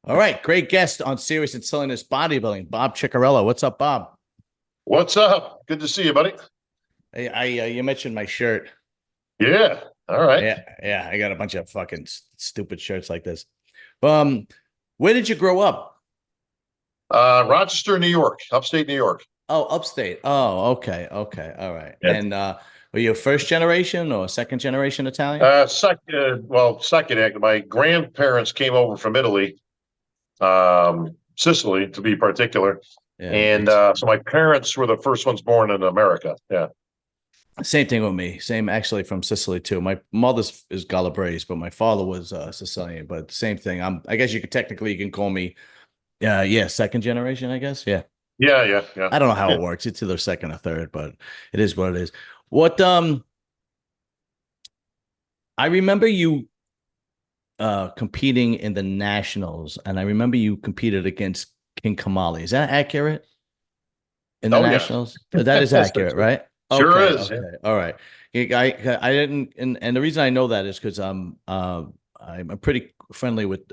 All right, great guest on Serious and Silliness Bodybuilding, Bob Cicherillo. What's up, Bob? What's up? Good to see you, buddy. You mentioned my shirt. Yeah. All right. Yeah, I got a bunch of fucking stupid shirts like this. Um, where did you grow up? Rochester, New York, upstate New York. Oh, upstate. Oh, okay, all right. Yeah. And were you first generation or second generation Italian? Second, actually, my grandparents came over from Italy, Sicily to be particular, Yeah, and so my parents were the first ones born in America. Yeah. same thing with me. Same, actually, from Sicily too. My mother's is Calabrese, but my father was Sicilian. But same thing. I guess you can call me. Yeah, second generation. I guess. Yeah. Yeah. Yeah. Yeah. I don't know how Yeah. it works. It's either second or third, but it is what it is. What I remember you competing in the nationals, and I remember you competed against King Kamali. Is that accurate? In the Oh yeah. nationals? That is accurate, right? Sure Okay, is. Yeah. okay, all right. I didn't, and the reason I know that is because I'm pretty friendly with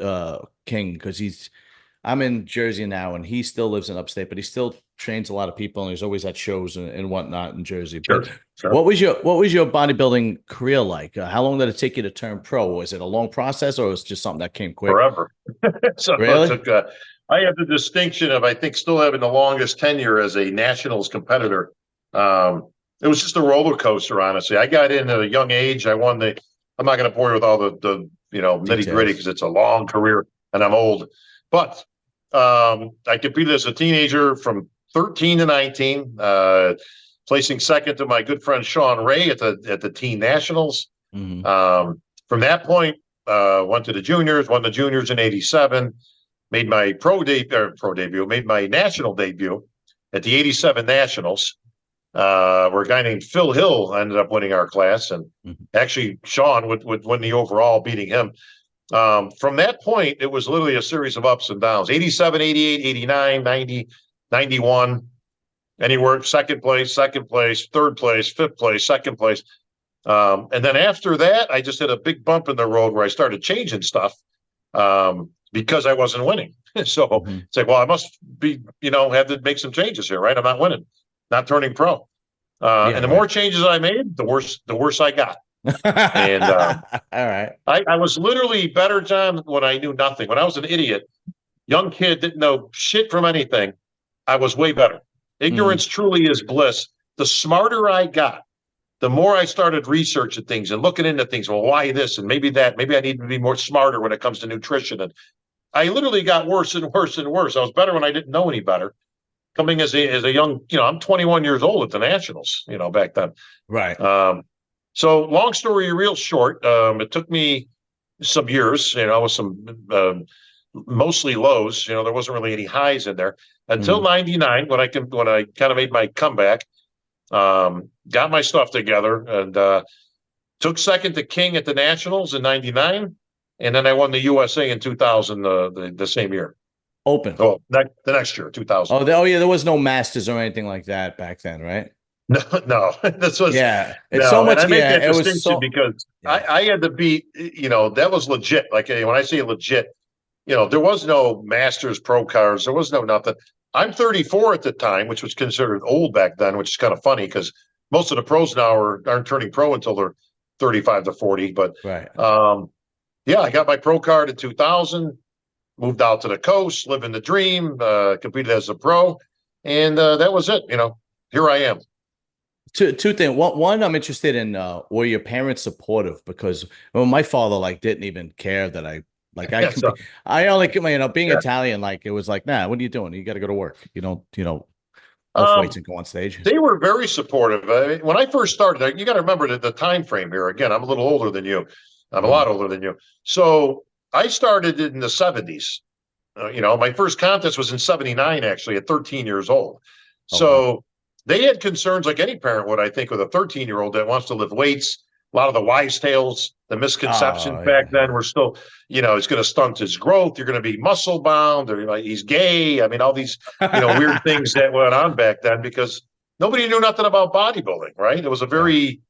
King because I'm in Jersey now, and he still lives in upstate, but he still trains a lot of people, and he's always at shows and whatnot in Jersey. Sure. But Sure. what was your bodybuilding career like? How long did it take you to turn pro? Was it a long process, or was it just something that came quick? Forever. So it Really? took. I have the distinction of I think still having the longest tenure as a nationals competitor. It was just a roller coaster, honestly. I got in at a young age. I won the. I'm not going to bore you with all the nitty gritty Details. because it's a long career and I'm old. But I competed as a teenager from 13 to 19, placing second to my good friend Sean Ray at the teen nationals. Hmm. From that point, went to the juniors, won the juniors in '87, made my pro debut, made my national debut at the '87 nationals. Where a guy named Phil Hill ended up winning our class, and Hmm. actually Sean would win the overall, beating him. From that point, it was literally a series of ups and downs. 87, 88, 89, 90, 91, anywhere second place, third place, fifth place, second place. And then after that, I just hit a big bump in the road where I started changing stuff because I wasn't winning. So Hmm. it's like, well, I must be, have to make some changes here, right? I'm not winning, not turning pro. And Yeah, the more right. changes I made, the worse I got. And All right. I was literally better, John, when I knew nothing. When I was an idiot, young kid, didn't know shit from anything, I was way better. Mm. Ignorance truly is bliss. The smarter I got, the more I started researching things and looking into things. Well, why this and maybe that? Maybe I need to be more smarter when it comes to nutrition. And I literally got worse and worse and worse. I was better when I didn't know any better. Coming as a young, I'm 21 years old at the nationals, back then. Right. So long story real short, it took me some years, with some mostly lows. There wasn't really any highs in there until Mm. '99 when I kind of made my comeback. Got my stuff together and took second to King at the Nationals in '99, and then I won the USA in 2000, the same year. Open. Oh, the next year, 2000. Oh, yeah, there was no masters or anything like that back then, right? No, no, this was Yeah. It's so no, and much. I make Yeah, that it was distinction so. because Yeah. I had to beat, that was legit. Like when I say legit, there was no Masters Pro cards, there was no nothing. I'm 34 at the time, which was considered old back then, which is kind of funny because most of the pros now aren't turning pro until they're 35 to 40. But Right. yeah, I got my pro card in 2000, moved out to the coast, living the dream, competed as a pro, and that was it. Here I am. Two things. One, I'm interested in were your parents supportive? Because my father like didn't even care that I like I Yeah, so, compete. I only being yeah. Italian, like it was like, nah, what are you doing? You got to go to work. You don't lift weights Um, and go on stage. They were very supportive. When I first started, you got to remember the time frame here. Again, I'm a little older than you. I'm a Hmm. lot older than you. So I started in the '70s. My first contest was in '79, actually, at 13 years old. Oh wow. So they had concerns like any parent would, I think, with a 13-year-old that wants to lift weights. A lot of the wives' tales, the misconceptions Oh back yeah, then yeah. were still, it's going to stunt his growth. You're going to be muscle bound, or like he's gay. I mean, all these, weird things that went on back then because nobody knew nothing about bodybuilding, right? It was a Right. very,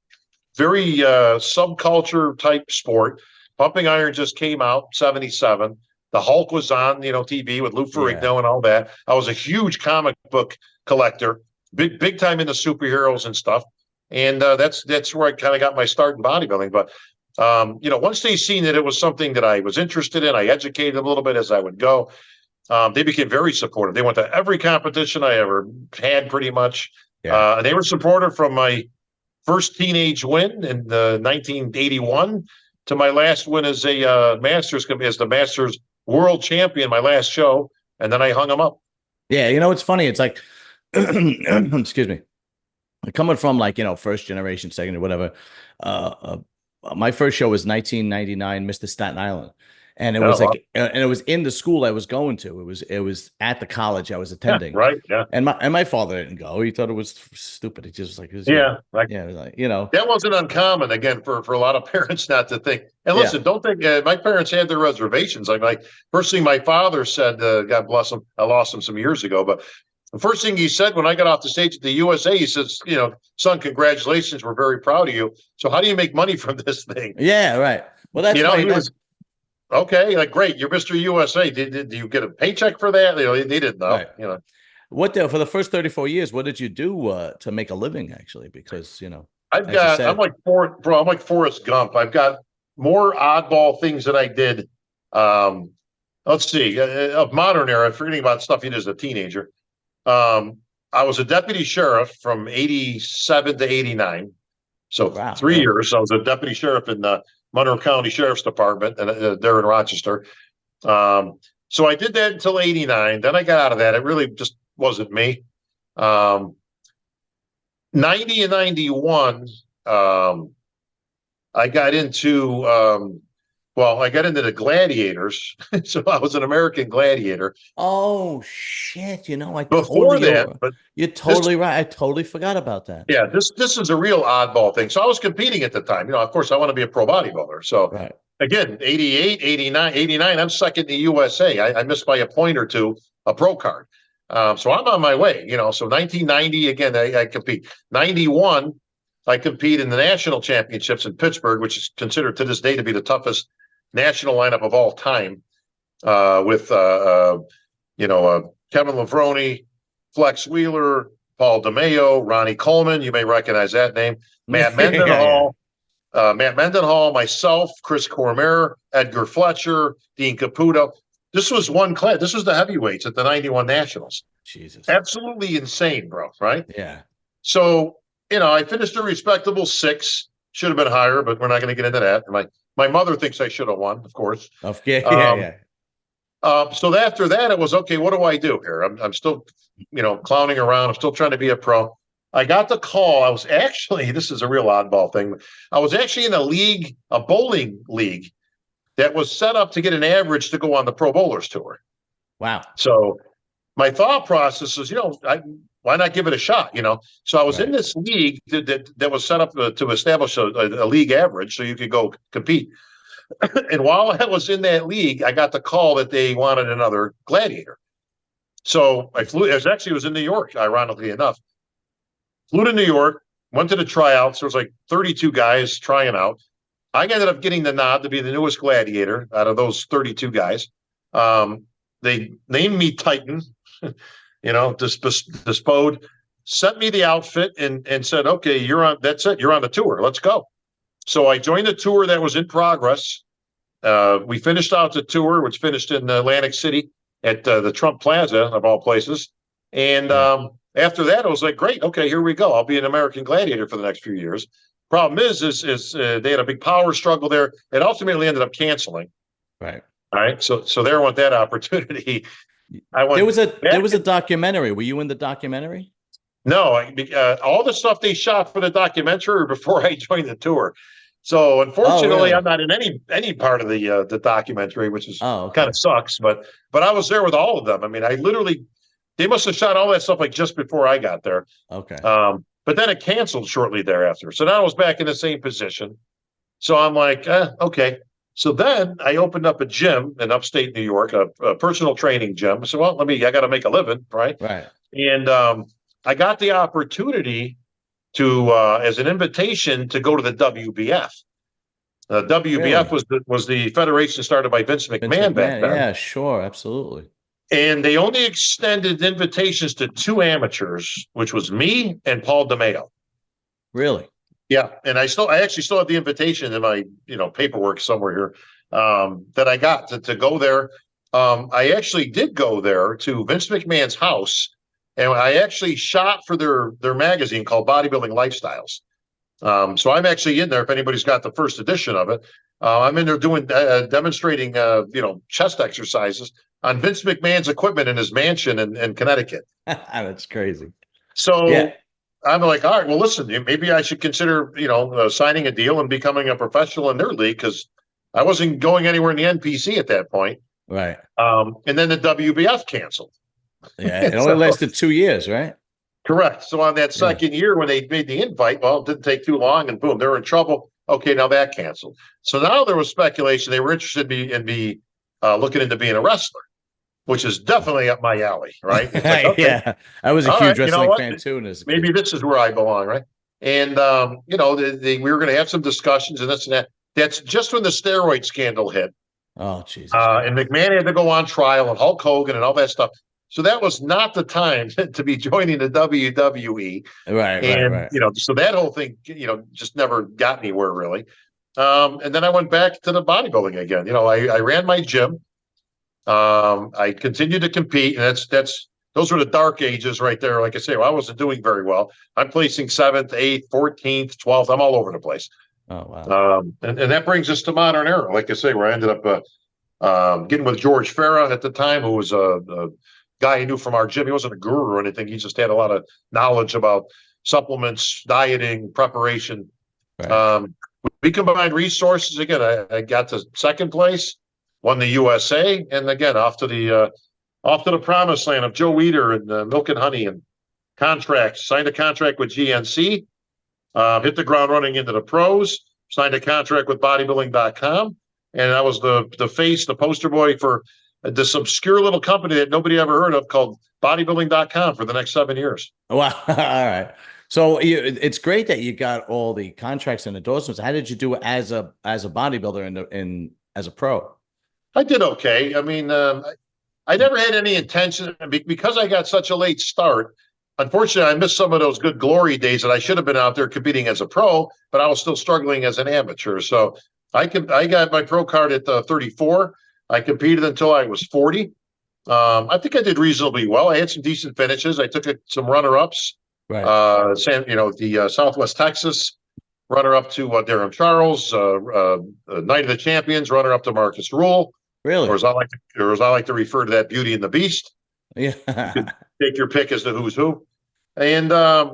very subculture type sport. Pumping iron just came out, '77. The Hulk was on, TV with Lou Yeah. Ferrigno and all that. I was a huge comic book collector, big time into superheroes and stuff. And that's where I kind of got my start in bodybuilding. But once they seen that it was something that I was interested in, I educated them a little bit as I would go. They became very supportive. They went to every competition I ever had, pretty much. Yeah. They were supportive from my first teenage win in 1981 to my last win as a as the Masters world champion, my last show, and then I hung them up. Yeah, it's funny. It's like, excuse me, coming from like first generation, second or whatever. My first show was 1999, Mr. Staten Island, and it was Oh, wow. like, and it was in the school I was going to. It was at the college I was Yeah, attending, right. Yeah. and my father didn't go. He thought it was stupid. He just like, it was, Yeah. Like, yeah, like that wasn't uncommon, again, for a lot of parents not to think. And yeah, listen, don't think my parents had their reservations. Like first thing my father said, God bless him, I lost him some years ago, but the first thing he said when I got off the stage at the USA, he says, son, congratulations, we're very proud of you. So how do you make money from this thing? yeah, right. Well, that's why He was okay. Like, great, you're Mr. USA. Did you get a paycheck for that? They didn't know. right. For the first 34 years, what did you do to make a living, actually? Because, I'm like I'm like Forrest Gump. I've got more oddball things that I did. Let's see, of modern era, forgetting about stuff you did as a teenager. I was a deputy sheriff from 87 to 89. So wow, 3 years. I was a deputy sheriff in the Monroe County Sheriff's Department, and there in Rochester. So I did that until 89. Then I got out of that. It really just wasn't me. 90 and 91, I got into the gladiators. So I was an American gladiator. Oh shit! Before that, but you're totally right. I totally forgot about that. yeah, this is a real oddball thing. So I was competing at the time. Of course, I want to be a pro bodybuilder. So Right. again, 88, 89, 89, I'm second in the USA. I missed by a point or two a pro card. So I'm on my way. So 1990, again, I compete. 91, I compete in the national championships in Pittsburgh, which is considered to this day to be the toughest national lineup of all time, with Kevin Lavroni, Flex Wheeler, Paul DeMeo, Ronnie Coleman. You may recognize that name. Matt Mendenhall, myself, Chris Cormier, Edgar Fletcher, Dean Caputo. This was one class. This was the heavyweights at the 91 Nationals. Jesus. Absolutely insane, bro. Right? Yeah. So, I finished a respectable 6. Should have been higher, but we're not going to get into that. My mother thinks I should have won, of course. Yeah. So after that, it was, okay, what do I do here? I'm still, clowning around. I'm still trying to be a pro. I got the call. I was actually, this is a real oddball thing. I was actually in a bowling league that was set up to get an average to go on the Pro Bowlers Tour. Wow. So my thought process is, why not give it a shot? So I was in this league that was set up to establish a league average so you could go compete. And while I was in that league, I got the call that they wanted another gladiator. So I flew. It was in New York, ironically enough. Flew to New York, went to the tryouts. There was like 32 guys trying out. I ended up getting the nod to be the newest gladiator out of those 32 guys. They named me Titan, Despode, sent me the outfit and said, okay, that's it. You're on the tour. Let's go. So I joined the tour that was in progress. We finished out the tour, which finished in Atlantic City at the Trump Plaza, of all places. And after that, it was like, great. Okay, here we go. I'll be an American gladiator for the next few years. Problem is they had a big power struggle there. It ultimately ended up canceling. Right. All right. So there went that opportunity. There was a documentary. Were you in the documentary? No, all the stuff they shot for the documentary before I joined the tour. So unfortunately, really? I'm not in any part of the documentary, which is okay. kind of sucks. But I was there with all of them. I mean, they must have shot all that stuff like just before I got there. Okay. But then it canceled shortly thereafter. So now I was back in the same position. So I'm like, okay. So then I opened up a gym in upstate New York, a personal training gym. So, well, I got to make a living, right? Right. And I got the opportunity to, as an invitation, to go to the WBF. WBF Really? was the federation started by Vince Vince McMahon back McMahon. then, Yeah, sure, absolutely. and they only extended invitations to two amateurs, which was me and Paul DeMeo. Really? Yeah, and I actually still have the invitation in my paperwork somewhere here that I got to go there. I actually did go there to Vince McMahon's house, and I actually shot for their magazine called Bodybuilding Lifestyles. So I'm actually in there. If anybody's got the first edition of it, I'm in there doing demonstrating chest exercises on Vince McMahon's equipment in his mansion in Connecticut. That's crazy. Yeah. So I'm like, all right, well, listen, maybe I should consider, signing a deal and becoming a professional in their league, because I wasn't going anywhere in the NPC at that point. Right. And then the WBF canceled. Yeah. It only So, lasted 2 years, right? correct. So on that Yeah. second year, when they made the invite, well, it didn't take too long, and boom, they're in trouble. Okay, now that canceled. So now there was speculation they were interested in me looking into being a wrestler, which is definitely up my alley, right? It's like, okay, Yeah. I was a all huge right, you know wrestling what? fan too as a Maybe kid. this is where I belong, right? And we were going to have some discussions and this and that. That's just when the steroid scandal hit, Oh, Jesus and Christ. McMahon had to go on trial, and Hulk Hogan and all that stuff. So that was not the time to be joining the WWE, Right, right, and right. so that whole thing, just never got anywhere really. And then I went back to the bodybuilding again. I ran my gym. I continued to compete, and those were the dark ages right there. Like I say, well, I wasn't doing very well. I'm placing 7th, 8th, 14th, 12th. I'm all over the place. Oh, wow. And that brings us to modern era. Like I say, where I ended up getting with George Farah at the time, who was a guy I knew from our gym. He wasn't a guru or anything. He just had a lot of knowledge about supplements, dieting, preparation. Right. We combined resources. Again, I got to second place, won the USA, and again off to the promised land of Joe Weider and Milk and Honey and contracts. Signed a contract with GNC, hit the ground running into the pros. Signed a contract with Bodybuilding.com, and I was the face, the poster boy for this obscure little company that nobody ever heard of called Bodybuilding.com for the next 7 years. Wow. All right. So it's great that you got all the contracts and endorsements. How did you do as a bodybuilder and as a pro? I did okay. I mean, I never had any intention, because I got such a late start. Unfortunately, I missed some of those good glory days that I should have been out there competing as a pro, but I was still struggling as an amateur. So I got my pro card at 34. I competed until I was 40. I think I did reasonably well. I had some decent finishes. I took some runner-ups. Right. The Southwest Texas runner-up to Darren Charles, Night of the Champions runner-up to Marcus Rule. Really? Or as I like to refer to that, Beauty and the Beast. Yeah. Take your pick as to who's who. And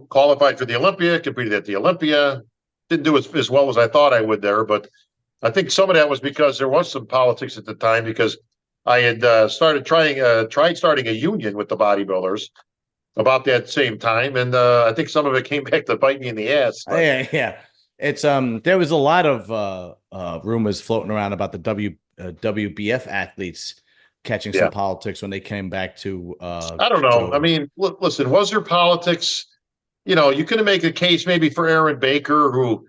qualified for the Olympia, competed at the Olympia. Didn't do as well as I thought I would there, but I think some of that was because there was some politics at the time, because I had tried starting a union with the bodybuilders about that same time, and I think some of it came back to bite me in the ass. But. Yeah. It's there was a lot of rumors floating around about the WBF athletes catching some politics when they came back to I don't know. I mean, listen, was there politics? You could make a case maybe for Aaron Baker, who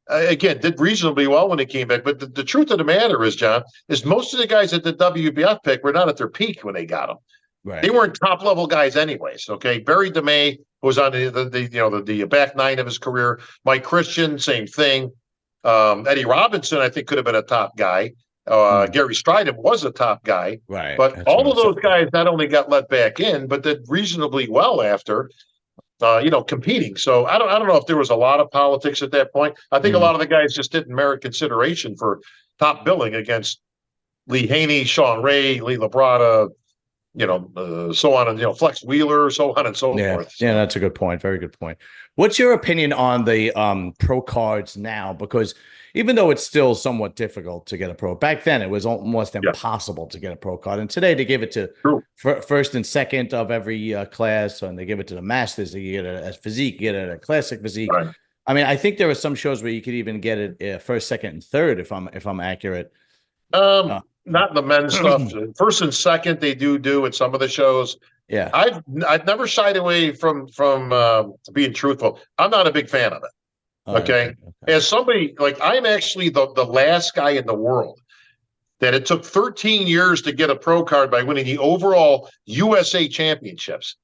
again did reasonably well when he came back. But the truth of the matter is, John, is most of the guys at the WBF pick were not at their peak when they got them. Right. They weren't top level guys anyways. Okay. Barry DeMay was on the back nine of his career. Mike Christian, same thing. Eddie Robinson, I think, could have been a top guy. Gary Stridham was a top guy. Right. But That's all of those guys not only got let back in, but did reasonably well after, competing. So I don't know if there was a lot of politics at that point. I think a lot of the guys just didn't merit consideration for top billing against Lee Haney, Sean Ray, Lee Labrada, so on, and Flex Wheeler, so on and so forth. Yeah, that's a good point. Very good point. What's your opinion on the pro cards now? Because even though it's still somewhat difficult to get a pro, back then it was almost impossible to get a pro card, and today they give it to first and second of every class, and they give it to the masters. You get it as physique, you get it at classic physique. Right. I mean, I think there are some shows where you could even get it first, second, and third, if I'm accurate. Not the men's stuff. First and second, they do at some of the shows. Yeah, I've never shied away from being truthful. I'm not a big fan of it. Okay. Okay. As somebody like I'm actually the last guy in the world that it took 13 years to get a pro card by winning the overall USA championships.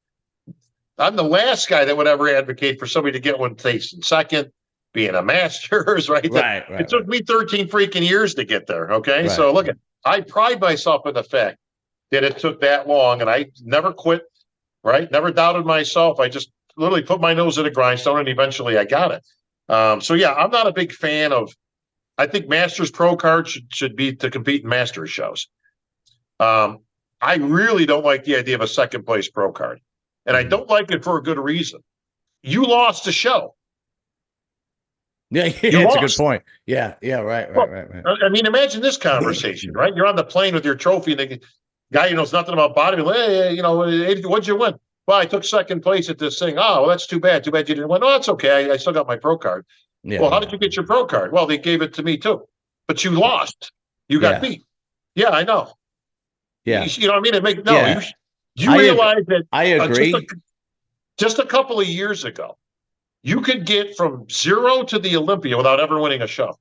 I'm the last guy that would ever advocate for somebody to get one placed in second, being a master's, right? Right. It took me 13 freaking years to get there. Okay. So look at, I pride myself in the fact that it took that long and I never quit, right? Never doubted myself. I just literally put my nose in a grindstone and eventually I got it. So yeah, I'm not a big fan of, I think Masters Pro card should be to compete in Masters shows. I really don't like the idea of a second place pro card. And I don't like it for a good reason. You lost a show. Yeah, it's a good point. Yeah, right. I mean, imagine this conversation, right? You're on the plane with your trophy, and the guy who knows nothing about bodybuilding, hey, what'd you win? Well, I took second place at this thing. Oh, well, that's too bad. Too bad you didn't win. Oh, that's okay. I still got my pro card. Yeah, well, how did you get your pro card? Well, they gave it to me too. But you lost. You got beat. Yeah, I know. Yeah. You know what I mean? You realize that I agree. Just a couple of years ago, you could get from 0 to the Olympia without ever winning a show.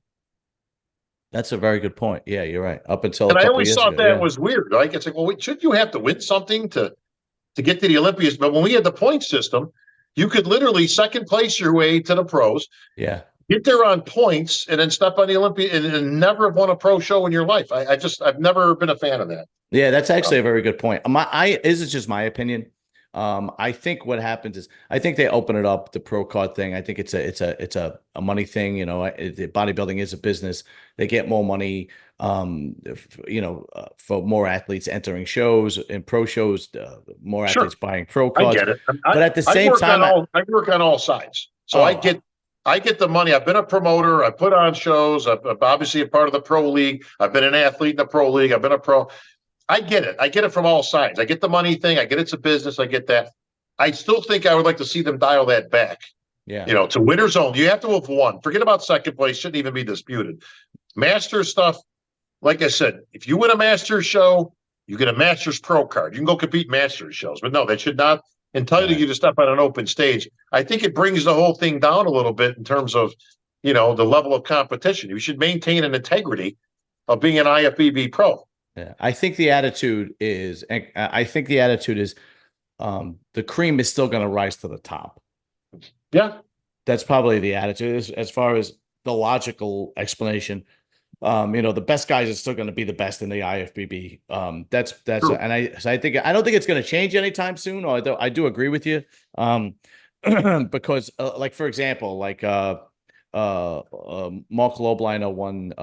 That's a very good point. Yeah, you're right. Up until and I always thought that was weird. Like it's like, well, shouldn't you have to win something to get to the Olympias? But when we had the point system, you could literally second place your way to the pros. Yeah. Get there on points and then step on the Olympia and never have won a pro show in your life. I've never been a fan of that. Yeah, that's actually a very good point. This is just my opinion. I think what happens is I think they open it up, the pro card thing. I think it's a money thing. Bodybuilding is a business. They get more money, for more athletes entering shows and pro shows, more athletes buying pro cards. I get it. But at the same time, I work on all sides. So I get the money. I've been a promoter. I put on shows. I'm obviously a part of the pro league. I've been an athlete in the pro league. I've been a pro. I get it. I get it from all sides. I get the money thing. I get it's a business. I get that. I still think I would like to see them dial that back. Yeah. To winner's only. You have to have won. Forget about second place. Shouldn't even be disputed. Masters stuff, like I said, if you win a Masters show, you get a Masters pro card. You can go compete in Masters shows. But no, that should not entitle you to step on an open stage. I think it brings the whole thing down a little bit in terms of, the level of competition. You should maintain an integrity of being an IFBB pro. Yeah, I think the attitude is, the cream is still going to rise to the top. Yeah. That's probably the attitude as far as the logical explanation. The best guys are still going to be the best in the IFBB. That's true. And I don't think it's going to change anytime soon. Although I do agree with you. Because like, for example, like, Mark Lobliner won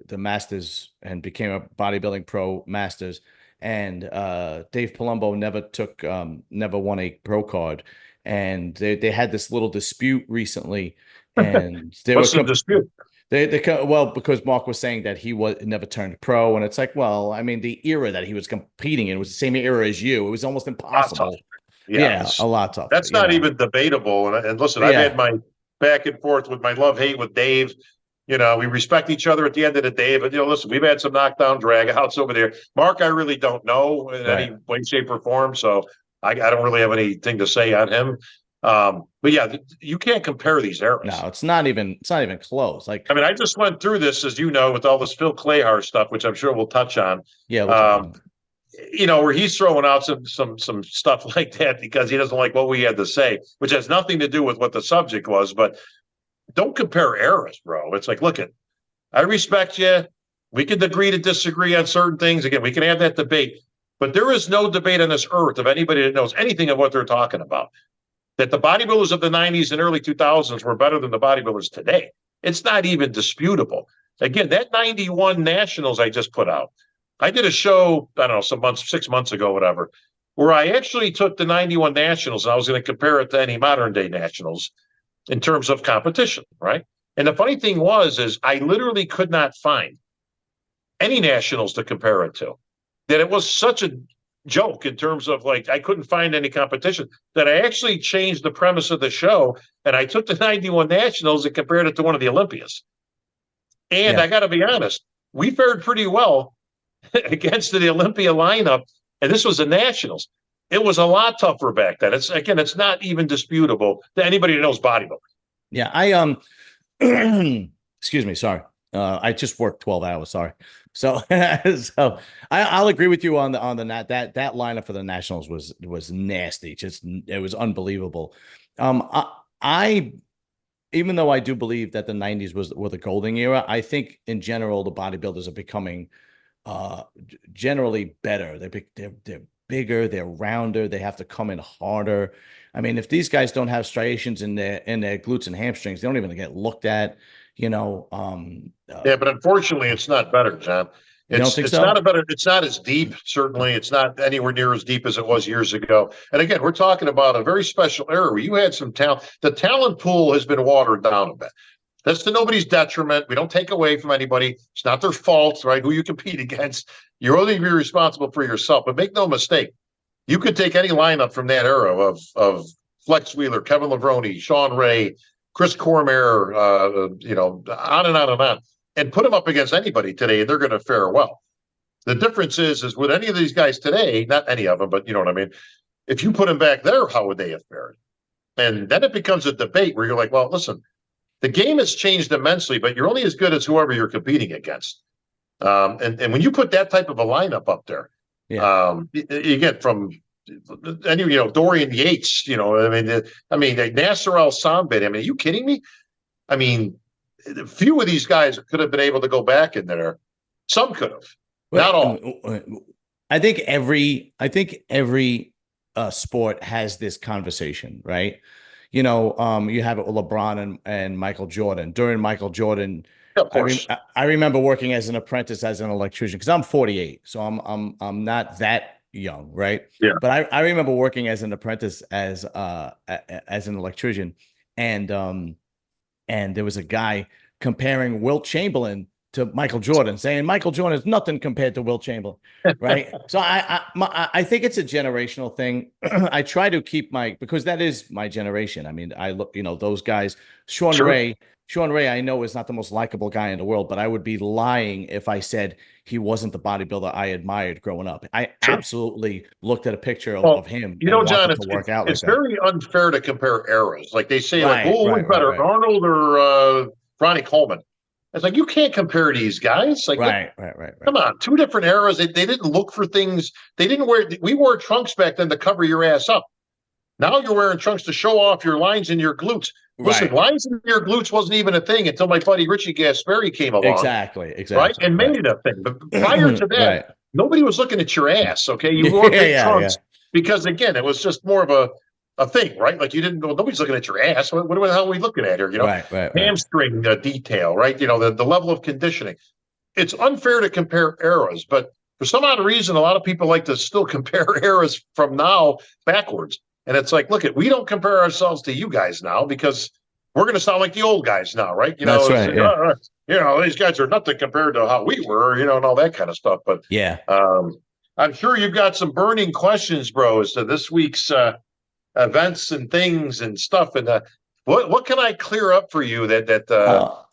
the Masters and became a bodybuilding pro Masters, and Dave Palumbo never won a pro card, and they had this little dispute recently, and what's the dispute? Because Mark was saying that he never turned pro, and it's like, well, I mean, the era that he was competing in was the same era as you. It was almost impossible. Yeah, a lot tougher. That's not even debatable. And listen, I've had my back and forth with my love-hate with Dave. We respect each other at the end of the day. But, listen, we've had some knockdown drag-outs over there. Mark, I really don't know in any way, shape, or form. So I don't really have anything to say on him. But, yeah, you can't compare these eras. No, it's not even close. Like, I mean, I just went through this, as you know, with all this Phil Clahar stuff, which I'm sure we'll touch on. Yeah, where he's throwing out some stuff like that because he doesn't like what we had to say, which has nothing to do with what the subject was. But don't compare eras, bro. It's like, look, I respect you. We can agree to disagree on certain things. Again, we can have that debate. But there is no debate on this earth of anybody that knows anything of what they're talking about, that the bodybuilders of the 90s and early 2000s were better than the bodybuilders today. It's not even disputable. Again, that 91 Nationals I just put out, I did a show, I don't know, 6 months ago, whatever, where I actually took the 91 Nationals and I was going to compare it to any modern day Nationals in terms of competition, right? And the funny thing is I literally could not find any Nationals to compare it to. That it was such a joke in terms of, like, I couldn't find any competition, that I actually changed the premise of the show and I took the 91 Nationals and compared it to one of the Olympias. And I got to be honest, we fared pretty well against the Olympia lineup, and this was the Nationals. It was a lot tougher back then. It's not even disputable to anybody who knows bodybuilding. Yeah, Excuse me, sorry. I just worked 12 hours. Sorry. So, so I'll agree with you on that lineup for the Nationals was nasty. Just it was unbelievable. I even though I do believe that the 90s were the golden era, I think in general the bodybuilders are becoming generally better. They're bigger, they're rounder, they have to come in harder. I mean, if these guys don't have striations in their glutes and hamstrings, they don't even get looked at. You know, Yeah, but unfortunately, it's not better, John. you don't It's think it's not so? a better. It's not as deep. Certainly, it's not anywhere near as deep as it was years ago. And again, we're talking about a very special era where you had some talent. The talent pool has been watered down a bit. That's to nobody's detriment. We don't take away from anybody. It's not their fault, right? Who you compete against. You're only be responsible for yourself. But make no mistake, you could take any lineup from that era of Flex Wheeler, Kevin Levrone, Sean Ray, Chris Cormier, on and on and on, and put them up against anybody today, and they're going to fare well. The difference is with any of these guys today, not any of them, but you know what I mean. If you put them back there, how would they have fared? And then it becomes a debate where you're like, well, listen, the game has changed immensely, but you're only as good as whoever you're competing against. And when you put that type of a lineup up there, Yeah. you get from any Dorian Yates, Nasser Al Sambed. I mean, are you kidding me? I mean, a few of these guys could have been able to go back in there. Some could have, Well, not all. I think every sport has this conversation, right? You have it with LeBron and Michael Jordan. During Michael Jordan, Yeah, of course, I remember working as an apprentice as an electrician because I'm 48, so I'm not that young, right? yeah, But I remember working as an apprentice as an electrician, and and there was a guy comparing Wilt Chamberlain to Michael Jordan, saying Michael Jordan is nothing compared to Wilt Chamberlain, right? So I think it's a generational thing. I try to keep because that is my generation. I mean, I look, those guys, Sean sure. Ray. Sean Ray, I know is not the most likable guy in the world, but I would be lying if I said he wasn't the bodybuilder I admired growing up. I Sure. absolutely looked at a picture of Well, him and John, wanted to it's work it's out like it's that. very unfair to compare eras. Like they say, like, Right, oh, who's right, right, better, right, Arnold or Ronnie Coleman? It's like you can't compare these guys. Like, what? right, right, right, right. Come on, two different eras. They didn't look for things. They didn't wear. We wore trunks back then to cover your ass up. Now you're wearing trunks to show off your lines and your glutes. Listen, Right. lines in your glutes wasn't even a thing until my buddy Richie Gasperi came along, Exactly. right? Exactly. And Right. made it a thing. But prior to that, Right. nobody was looking at your ass. Okay. You Yeah. wore big Yeah. Yeah. trunks because again, it was just more of a thing, right? Like you didn't know nobody's looking at your ass. What the hell are we looking at here? Right. Right. Right. Hamstring detail, right? The level of conditioning. It's unfair to compare eras, but for some odd reason, a lot of people like to still compare eras from now backwards. And it's like, look, we don't compare ourselves to you guys now because we're going to sound like the old guys now, right? That's right. Yeah. These guys are nothing compared to how we were, and all that kind of stuff. But Yeah. I'm sure you've got some burning questions, bro, as to this week's events and things and stuff. And what can I clear up for you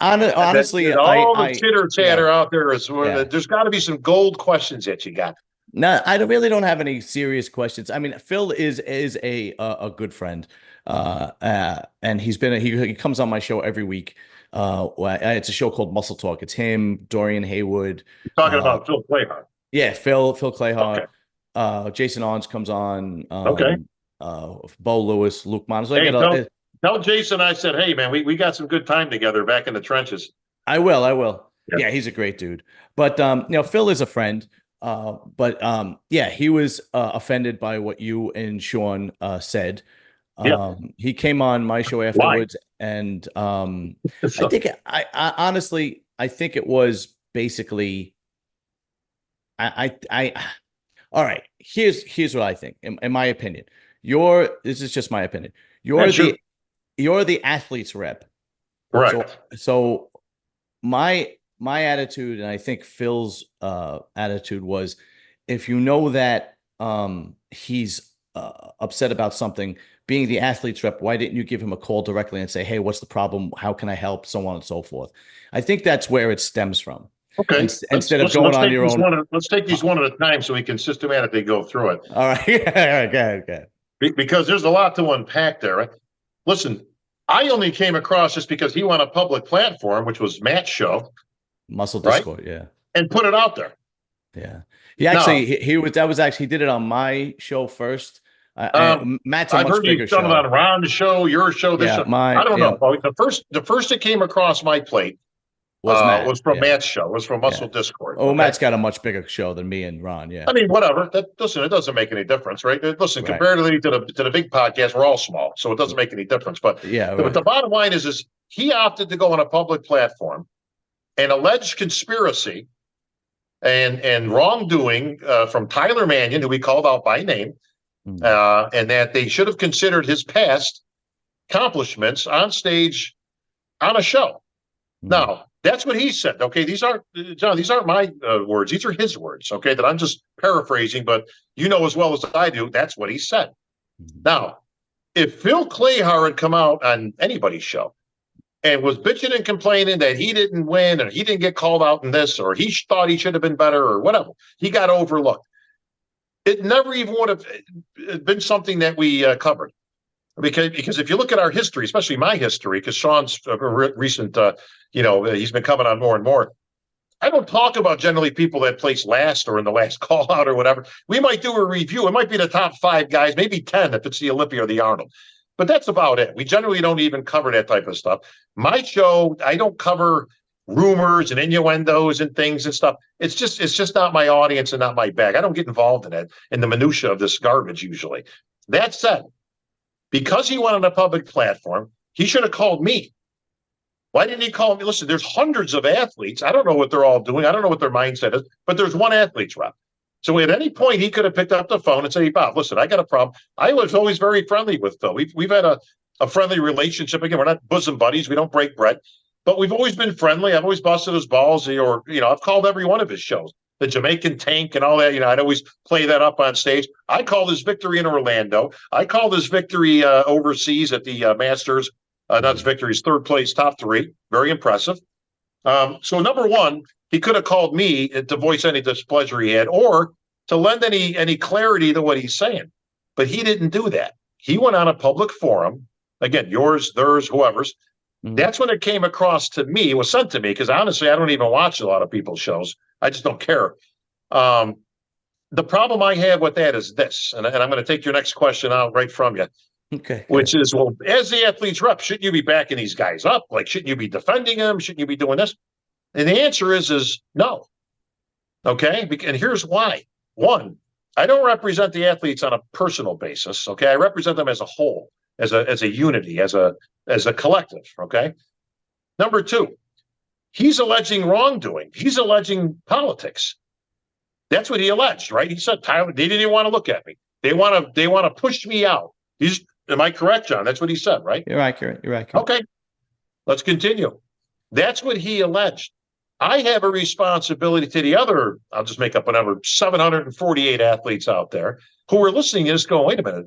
Honestly, that all the chitter yeah. chatter out there is Yeah. there's got to be some gold questions that you got. No, really don't have any serious questions. I mean, Phil is a good friend, and he comes on my show every week. It's a show called Muscle Talk. It's him, Dorian Haywood, You're talking uh, about Phil Clahar. yeah, Phil Okay. Clahar, Jason Owens comes on, Okay. Bo Lewis, Luke Mon. So I Hey, get tell Jason I said, hey man, we got some good time together back in the trenches. I will. Yeah. Yeah, he's a great dude. But Phil is a friend. But yeah, he was offended by what you and Sean said. Yeah. He came on my show Why? afterwards, and I So, think I honestly I think it was basically I all right. Here's what I think, in my opinion. This is just my opinion. yeah, You're sure. the you're the athlete's rep. So Correct. so my attitude, and I think Phil's attitude was, if you know that he's upset about something, being the athlete's rep, why didn't you give him a call directly and say, hey, what's the problem? How can I help? So on and so forth. I think that's where it stems from. Okay. Instead of Listen, going on your own. let's take these one at a time so we can systematically go through it. All right. Yeah, all right, go ahead, go ahead. Because there's a lot to unpack there. Right? Listen, I only came across this because he went on a public platform, which was Matt's show, Muscle right? Discord, yeah. And put it out there. Yeah. He actually he did it on my show first. Matt's a I've much heard bigger you've done it show. on Ron's show, your show, this Yeah, show. I don't know. The first that came across my plate was Matt. was from Yeah. Matt's show, was from Muscle Yeah. Discord. Oh, Okay? Matt's got a much bigger show than me and Ron. Yeah. I mean, whatever. Listen, it doesn't make any difference, right? Listen, Right. comparatively to the big podcast, we're all small, so it doesn't make any difference. But yeah, but the bottom line is he opted to go on a public platform and alleged conspiracy and wrongdoing from Tyler Mannion, who we called out by name, and that they should have considered his past accomplishments on stage on a show. Now, that's what he said. Okay, these aren't John. These aren't my words. These are his words. Okay, that I'm just paraphrasing, but you know as well as I do, that's what he said. Now, if Phil Clahar had come out on anybody's show and was bitching and complaining that he didn't win or he didn't get called out in this or he thought he should have been better or whatever, he got overlooked. It never even would have been something that we covered. Because if you look at our history, especially my history, because Sean's recent, he's been coming on more and more. I don't talk about generally people that place last or in the last call out or whatever. We might do a review. It might be the top 5 guys, maybe 10 if it's the Olympia or the Arnold. But that's about it. We generally don't even cover that type of stuff. My show, I don't cover rumors and innuendos and things and stuff. It's just not my audience and not my bag. I don't get involved in it, in the minutia of this garbage usually. That said, because he went on a public platform, he should have called me. Why didn't he call me? Listen, there's hundreds of athletes. I don't know what they're all doing. I don't know what their mindset is, but there's one athlete's rep. So at any point, he could have picked up the phone and said, hey, Bob, listen, I got a problem. I was always very friendly with Phil. We've had a friendly relationship. Again, we're not bosom buddies. We don't break bread, but we've always been friendly. I've always busted his balls, or, I've called every one of his shows. The Jamaican Tank and all that, I'd always play that up on stage. I called his victory in Orlando. I called his victory overseas at the Masters. Not his victory, his third place, top 3. Very impressive. So number one, he could have called me to voice any displeasure he had or to lend any clarity to what he's saying. But he didn't do that. He went on a public forum. Again, yours, theirs, whoever's. That's when it came across to me. It was sent to me because honestly, I don't even watch a lot of people's shows. I just don't care. The problem I have with that is this, and I'm going to take your next question out right from you. Okay. Which is, well, as the athlete's rep, shouldn't you be backing these guys up? Like, shouldn't you be defending them? Shouldn't you be doing this? And the answer is no. Okay. And here's why. One, I don't represent the athletes on a personal basis. Okay. I represent them as a whole, as a unity, as a collective. Okay. Number two, he's alleging wrongdoing. He's alleging politics. That's what he alleged, right? He said, Tyler, they didn't even want to look at me. They want to push me out. Am I correct, John? That's what he said, right? You're accurate. You're accurate. Okay. Let's continue. That's what he alleged. I have a responsibility to the other, I'll just make up a number, 748 athletes out there who are listening and just going, wait a minute,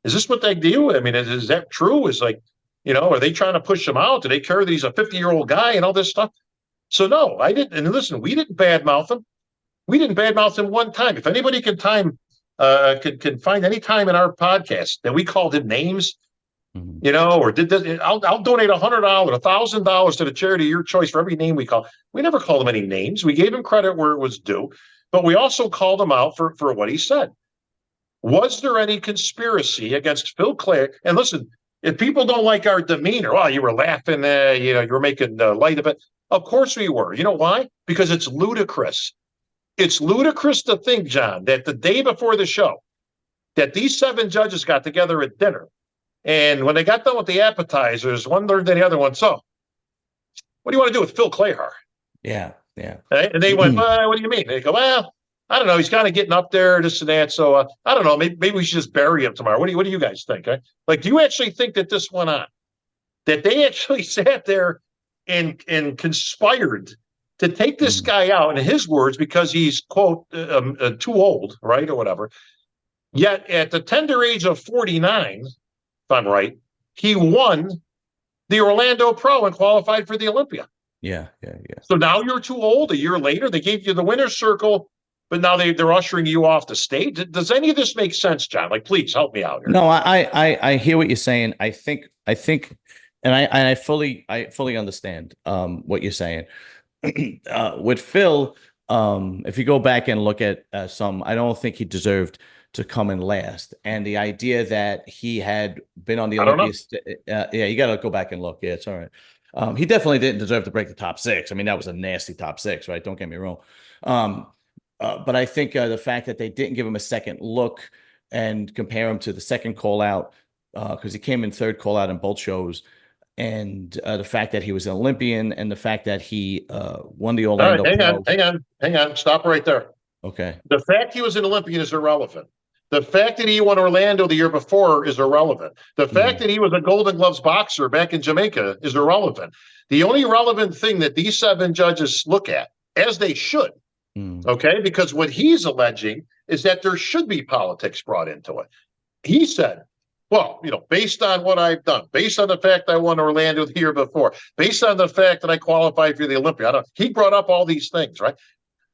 is this what they do? I mean, is that true? Is like, are they trying to push him out? Do they care that he's a 50-year-old guy and all this stuff? So no, I didn't. And listen, we didn't badmouth him. We didn't badmouth him one time. If anybody can find any time in our podcast that we called him names, or did this, I'll donate $100, $1,000 to the charity of your choice for every name we call. We never called him any names. We gave him credit where it was due, but we also called him out for what he said. Was there any conspiracy against Phil Clahar? And listen, if people don't like our demeanor, well, you were laughing, you were making light of it. Of course we were. You know why? Because it's ludicrous. It's ludicrous to think, John, that the day before the show, that these 7 judges got together at dinner, and when they got done with the appetizers, one learned than the other one. So, what do you want to do with Phil Clahar? Yeah, yeah. Right? And they went, well, what do you mean? They go, well, I don't know. He's kind of getting up there, this and that. So, I don't know. Maybe we should just bury him tomorrow. What do you guys think? Eh? Like, do you actually think that this went on? That they actually sat there and conspired to take this guy out, in his words, because he's, quote, too old, right, or whatever. Yet at the tender age of 49, if I'm right, he won the Orlando Pro and qualified for the Olympia. Yeah. So now you're too old. A year later, they gave you the winner's circle, but now they're ushering you off the stage. Does any of this make sense, John? Like, please help me out here. No, I hear what you're saying. I think And I fully understand what you're saying. With Phil, if you go back and look at some, I don't think he deserved to come in last. And the idea that he had been on the I don't know. Olympia, yeah, you got to go back and look. Yeah, it's all right. He definitely didn't deserve to break the top six. I mean, that was a nasty top six, right? Don't get me wrong. Um, but I think the fact that they didn't give him a second look and compare him to the second call out, because he came in third call out in both shows, and the fact that he was an Olympian, and the fact that he won the All right, Orlando hang on, Pro. hang on. Stop right there. Okay. The fact he was an Olympian is irrelevant. The fact that he won Orlando the year before is irrelevant. The fact that he was a Golden Gloves boxer back in Jamaica is irrelevant. The only relevant thing that these 7 judges look at, as they should, okay, because what he's alleging is that there should be politics brought into it. He said, well, based on what I've done, based on the fact I won Orlando the year before, based on the fact that I qualified for the Olympia, he brought up all these things, right?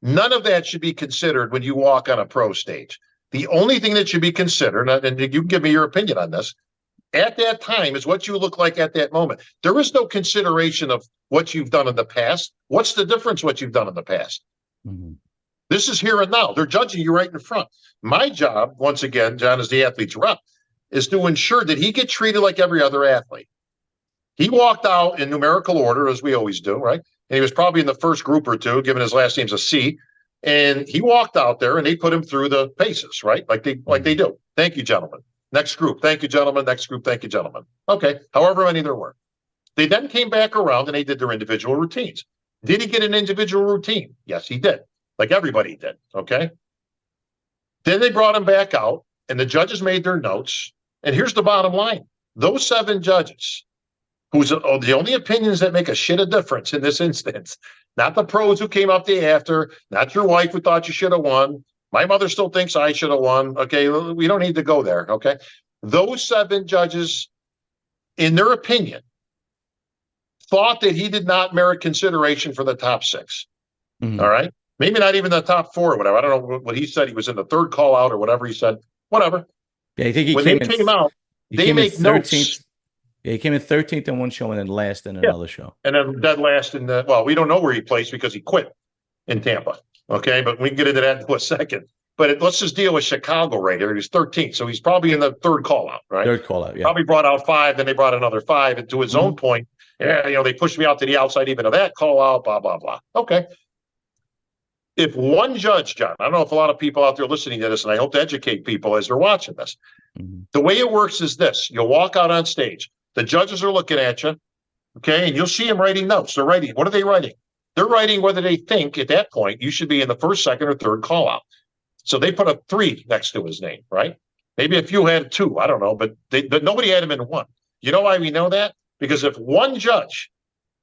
None of that should be considered when you walk on a pro stage. The only thing that should be considered, and you can give me your opinion on this, at that time is what you look like at that moment. There is no consideration of what you've done in the past. What's the difference what you've done in the past? This is here and now. They're judging you right in front. My job, once again, John, as the athlete's rep, is to ensure that he gets treated like every other athlete. He walked out in numerical order, as we always do, right? And he was probably in the first group or two, given his last name's a C. And he walked out there and they put him through the paces, right? Like they do. Thank you, gentlemen. Next group. Thank you, gentlemen. Next group. Thank you, gentlemen. Okay. However many there were. They then came back around and they did their individual routines. Did he get an individual routine? Yes, he did. Like everybody did. Okay. Then they brought him back out and the judges made their notes. And here's the bottom line. Those 7 judges, who's the only opinions that make a shit of difference in this instance, not the pros who came up day after, not your wife who thought you should have won. My mother still thinks I should have won. Okay, we don't need to go there. Okay, those 7 judges, in their opinion, thought that he did not merit consideration for the top 6. All right, maybe not even the top 4 or whatever. I don't know what he said. He was in the third call out or whatever he said. Whatever. Yeah, I think he when came they came out, they make 13th. notes. Yeah, he came in 13th in one show and then last in another show. And then dead last in the, well, we don't know where he placed because he quit in Tampa. Okay, but we can get into that in a second. But let's just deal with Chicago right here. He's 13th, so he's probably in the third call out, right? Third call out, yeah. Probably brought out 5, then they brought another 5. And to his own point, yeah, they pushed me out to the outside even of that call out, blah, blah, blah. Okay. If one judge, John, I don't know if a lot of people out there listening to this, and I hope to educate people as they're watching this. The way it works is this. You'll walk out on stage. The judges are looking at you, okay, and you'll see them writing notes. They're writing. What are they writing? They're writing whether they think at that point you should be in the first, second, or third call out. So they put a 3 next to his name, right? Maybe a few had 2. I don't know, but nobody had him in 1. You know why we know that? Because if one judge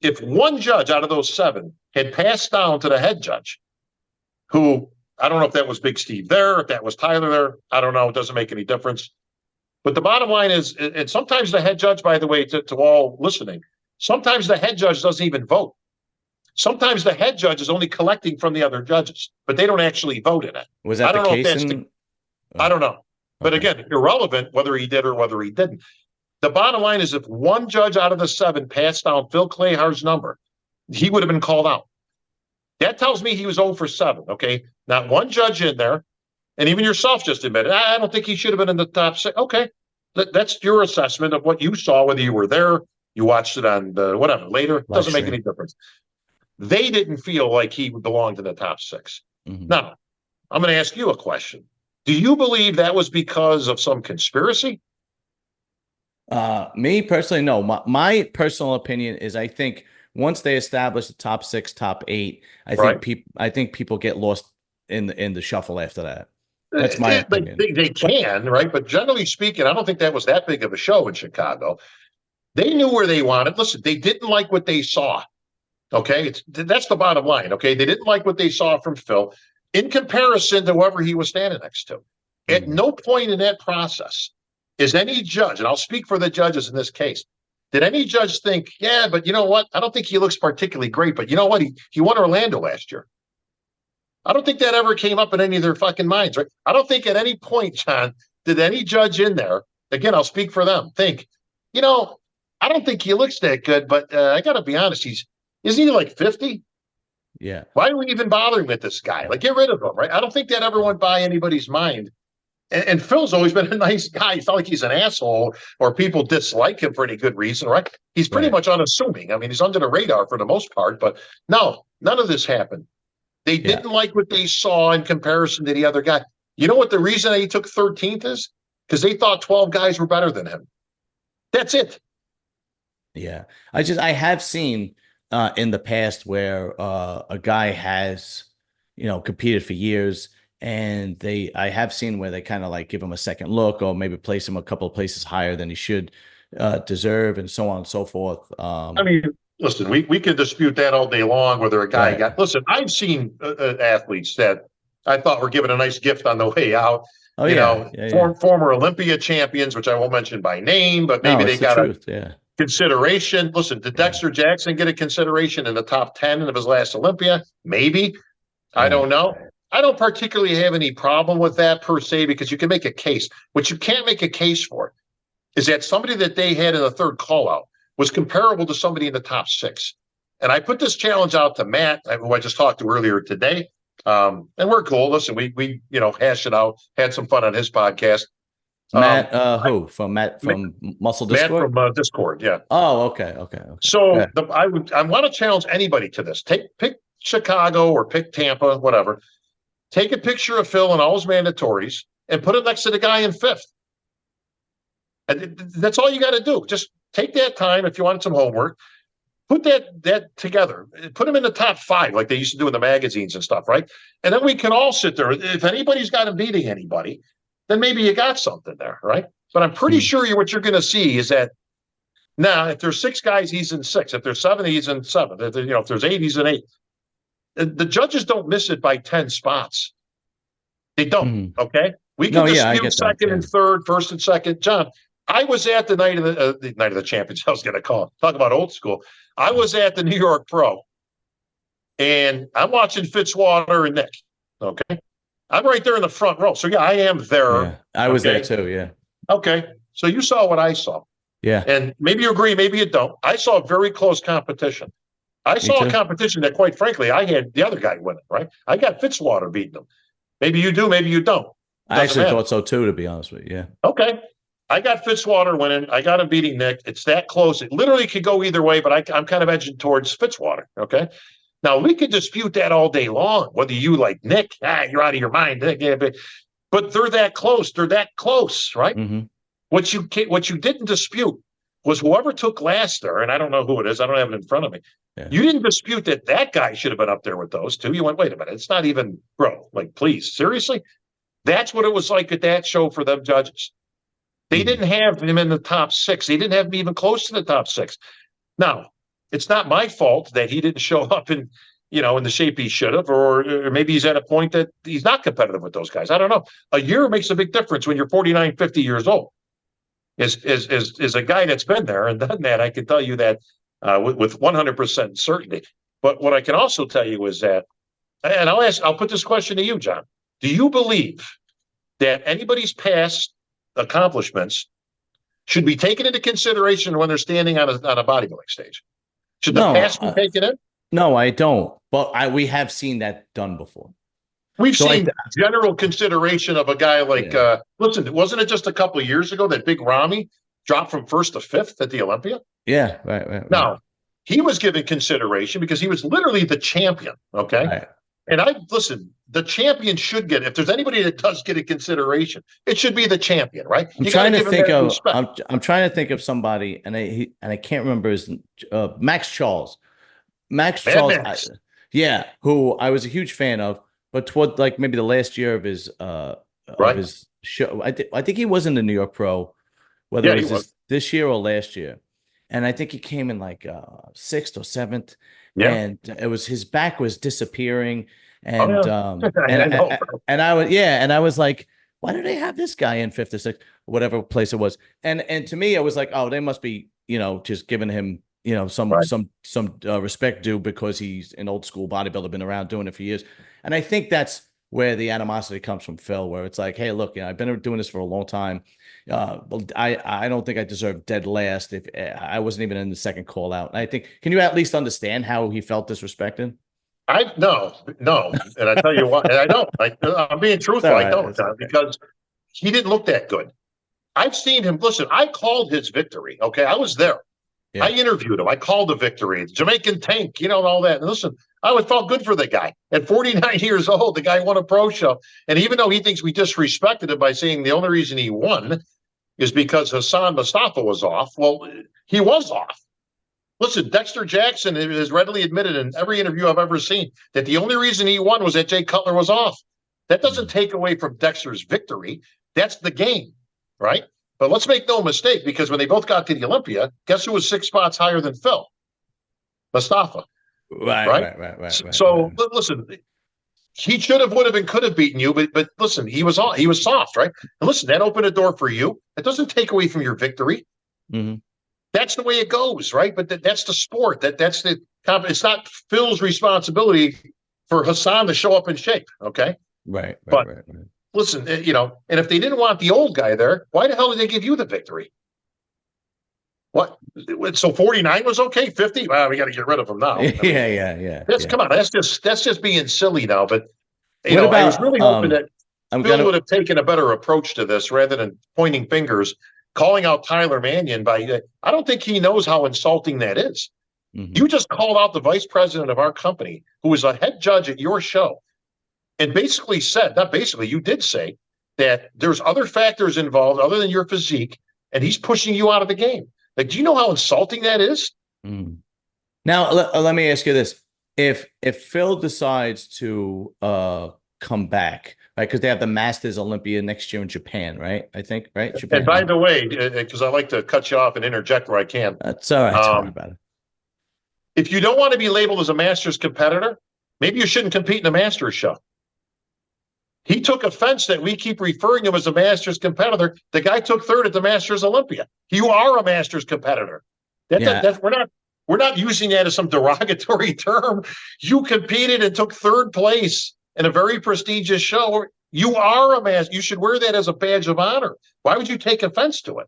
out of those 7 had passed down to the head judge, who I don't know if that was Big Steve there, if that was Tyler there, I don't know. It doesn't make any difference. But the bottom line is, and sometimes the head judge, by the way, to all listening, sometimes the head judge doesn't even vote. Sometimes the head judge is only collecting from the other judges, but they don't actually vote in it. Was that the case? I don't know. But again, irrelevant whether he did or whether he didn't. The bottom line is if one judge out of the 7 passed down Phil Clahar's number, he would have been called out. That tells me he was 0 for 7, okay? Not one judge in there. And even yourself just admitted, I don't think he should have been in the top 6. Okay, that's your assessment of what you saw, whether you were there, you watched it on the whatever, later. It doesn't make any difference. They didn't feel like he belonged in the top 6. Now, I'm going to ask you a question. Do you believe that was because of some conspiracy? Me personally, no. My personal opinion is I think once they establish the top 6, top 8, I think people get lost in the shuffle after that. That's my opinion. They can, right? But generally speaking, I don't think that was that big of a show in Chicago. They knew where they wanted. Listen, they didn't like what they saw. Okay, that's the bottom line. Okay, they didn't like what they saw from Phil in comparison to whoever he was standing next to. At no point in that process is any judge, and I'll speak for the judges in this case, did any judge think, yeah, but you know what? I don't think he looks particularly great, but you know what? He won Orlando last year. I don't think that ever came up in any of their fucking minds, right? I don't think at any point, John, did any judge in there, again, I'll speak for them, think, you know, I don't think he looks that good, but I got to be honest. Isn't he like 50? Yeah. Why are we even bothering with this guy? Like, get rid of him, right? I don't think that ever went by anybody's mind. And Phil's always been a nice guy. It's not like he's an asshole or people dislike him for any good reason, right? He's pretty Right. much unassuming. I mean, he's under the radar for the most part, but no, none of this happened. They Yeah. didn't like what they saw in comparison to the other guy. You know what the reason he took 13th is? Because they thought 12 guys were better than him. That's it. Yeah. I have seen in the past where a guy has, competed for years, and I have seen where they kind of like give him a second look, or maybe place him a couple of places higher than he should deserve, and so on and so forth. I mean, listen, we could dispute that all day long, whether a guy Right. got, listen, I've seen athletes that I thought were given a nice gift on the way out. Oh yeah. Yeah. Yeah. Former Olympia champions, which I won't mention by name, but maybe No, they it's the got a truth. Yeah. consideration. Listen, did Yeah. Dexter Jackson get a consideration in the top 10 of his last Olympia? Maybe. I Yeah. don't know. I don't particularly have any problem with that per se, because you can make a case. What you can't make a case for is that somebody that they had in the third call out was comparable to somebody in the top 6. And I put this challenge out to Matt, who I just talked to earlier today. And we're cool. Listen, we hashed it out, had some fun on his podcast. Matt, who from Muscle Matt Discord? from Discord, yeah. Oh, okay, okay, okay. So Yeah. I want to challenge anybody to this. Pick Chicago or pick Tampa, whatever. Take a picture of Phil and all his mandatories and put it next to the guy in 5th. And that's all you got to do. Just take that time if you want some homework. Put that together. Put them in the top 5, like they used to do in the magazines and stuff, right? And then we can all sit there. If anybody's got him beating anybody, then maybe you got something there, right? But I'm pretty sure what you're going to see is that now, if there's 6 guys, he's in 6. If there's 7, he's in 7. If there's 8, he's in 8. The judges don't miss it by 10 spots. They don't. Okay, we can dispute second and third, first and second. John, I was at the night of the champions. I was going to call it. Talk about old school. I was at the New York Pro, and I'm watching Fitzwater and Nick. Okay, I'm right there in the front row. So yeah, I am there. Yeah, I was there too. Yeah. Okay, so you saw what I saw. Yeah. And maybe you agree, maybe you don't. I saw a very close competition. I saw a competition that, quite frankly, I had the other guy winning, right? I got Fitzwater beating him. Maybe you do, maybe you don't. I actually thought so too, to be honest with you. Yeah. Okay. I got Fitzwater winning. I got him beating Nick. It's that close. It literally could go either way, but I'm kind of edging towards Fitzwater. Okay. Now, we could dispute that all day long, whether you like Nick, you're out of your mind. But they're that close. They're that close, right? Mm-hmm. What you didn't dispute was whoever took last there, and I don't know who it is. I don't have it in front of me. Yeah. You didn't dispute that guy should have been up there with those two. You went, wait a minute, it's not even, bro, like, please, seriously? That's what it was like at that show for them judges. They didn't have him in the top 6. They didn't have him even close to the top 6. Now, it's not my fault that he didn't show up in the shape he should have, or maybe he's at a point that he's not competitive with those guys. I don't know. A year makes a big difference when you're 49, 50 years old. Is a guy that's been there and done that, I can tell you that with 100% certainty. But what I can also tell you is that, and I'll put this question to you, John. Do you believe that anybody's past accomplishments should be taken into consideration when they're standing on a bodybuilding stage? Should the past be taken in? No, I don't. But we have seen that done before. We've seen general consideration of a guy like, listen, wasn't it just a couple of years ago that Big Ramy dropped from 1st to 5th at the Olympia? Yeah, right. Now, he was given consideration because he was literally the champion, okay? Right. And the champion should get, if there's anybody that does get a consideration, it should be the champion, right? I'm trying to think of somebody, and I can't remember his Max Charles. Max Charles, who I was a huge fan of. But toward like maybe the last year of his show, I think he was in the New York Pro, whether it was this year or last year, and I think he came in like 6th or 7th, and it was his back was disappearing, and I was like, why do they have this guy in 5th or 6th, whatever place it was, and to me it was like, oh, they must be just giving him some respect due because he's an old school bodybuilder, been around doing it for years. And I think that's where the animosity comes from Phil, where it's like, hey, look, I've been doing this for a long time. I don't think I deserve dead last if I wasn't even in the second call out. And I think, can you at least understand how he felt disrespected? No, and I tell you what, and I don't. I'm being truthful. I don't, It's John, okay. because he didn't look that good. I've seen him. Listen, I called his victory. Okay, I was there. I Yeah. interviewed him. I called the victory, Jamaican tank, and all that. And listen, I would felt good for the guy. At 49 years old, the guy won a pro show. And even though he thinks we disrespected him by saying the only reason he won is because Hassan Mustafa was off, well, he was off. Listen, Dexter Jackson has readily admitted in every interview I've ever seen that the only reason he won was that Jay Cutler was off. That doesn't take away from Dexter's victory. That's the game, right? But let's make no mistake, because when they both got to the Olympia, guess who was 6 spots higher than Phil? Mustafa, right? So listen, he should have, would have, and could have beaten you, but listen, he was soft, right? And listen, that opened a door for you. It doesn't take away from your victory. Mm-hmm. That's the way it goes, right? But that's the sport. That's the. It's not Phil's responsibility for Hassan to show up in shape. Okay, Right. Listen, and if they didn't want the old guy there, why the hell did they give you the victory? What? So 49 was okay. 50? Well, we got to get rid of him now. Yeah. Come on. That's just being silly now. But What about, I was really hoping that Phil would have taken a better approach to this rather than pointing fingers, calling out Tyler Mannion by. I don't think he knows how insulting that is. Mm-hmm. You just called out the vice president of our company, who was a head judge at your show, and basically said, not basically, you did say that there's other factors involved other than your physique, and he's pushing you out of the game. Like, do you know how insulting that is? Mm. Now, let me ask you this. If Phil decides to come back, right, because they have the Masters Olympia next year in Japan, right? I think, right? Japan. And by the way, because I like to cut you off and interject where I can. That's all right. Don't worry about it. If you don't want to be labeled as a Masters competitor, maybe you shouldn't compete in a Masters show. He took offense that we keep referring to him as a Masters competitor. The guy took third at the Masters Olympia. You are a Masters competitor. We're not using that as some derogatory term. You competed and took third place in a very prestigious show. You are a Master. You should wear that as a badge of honor. Why would you take offense to it?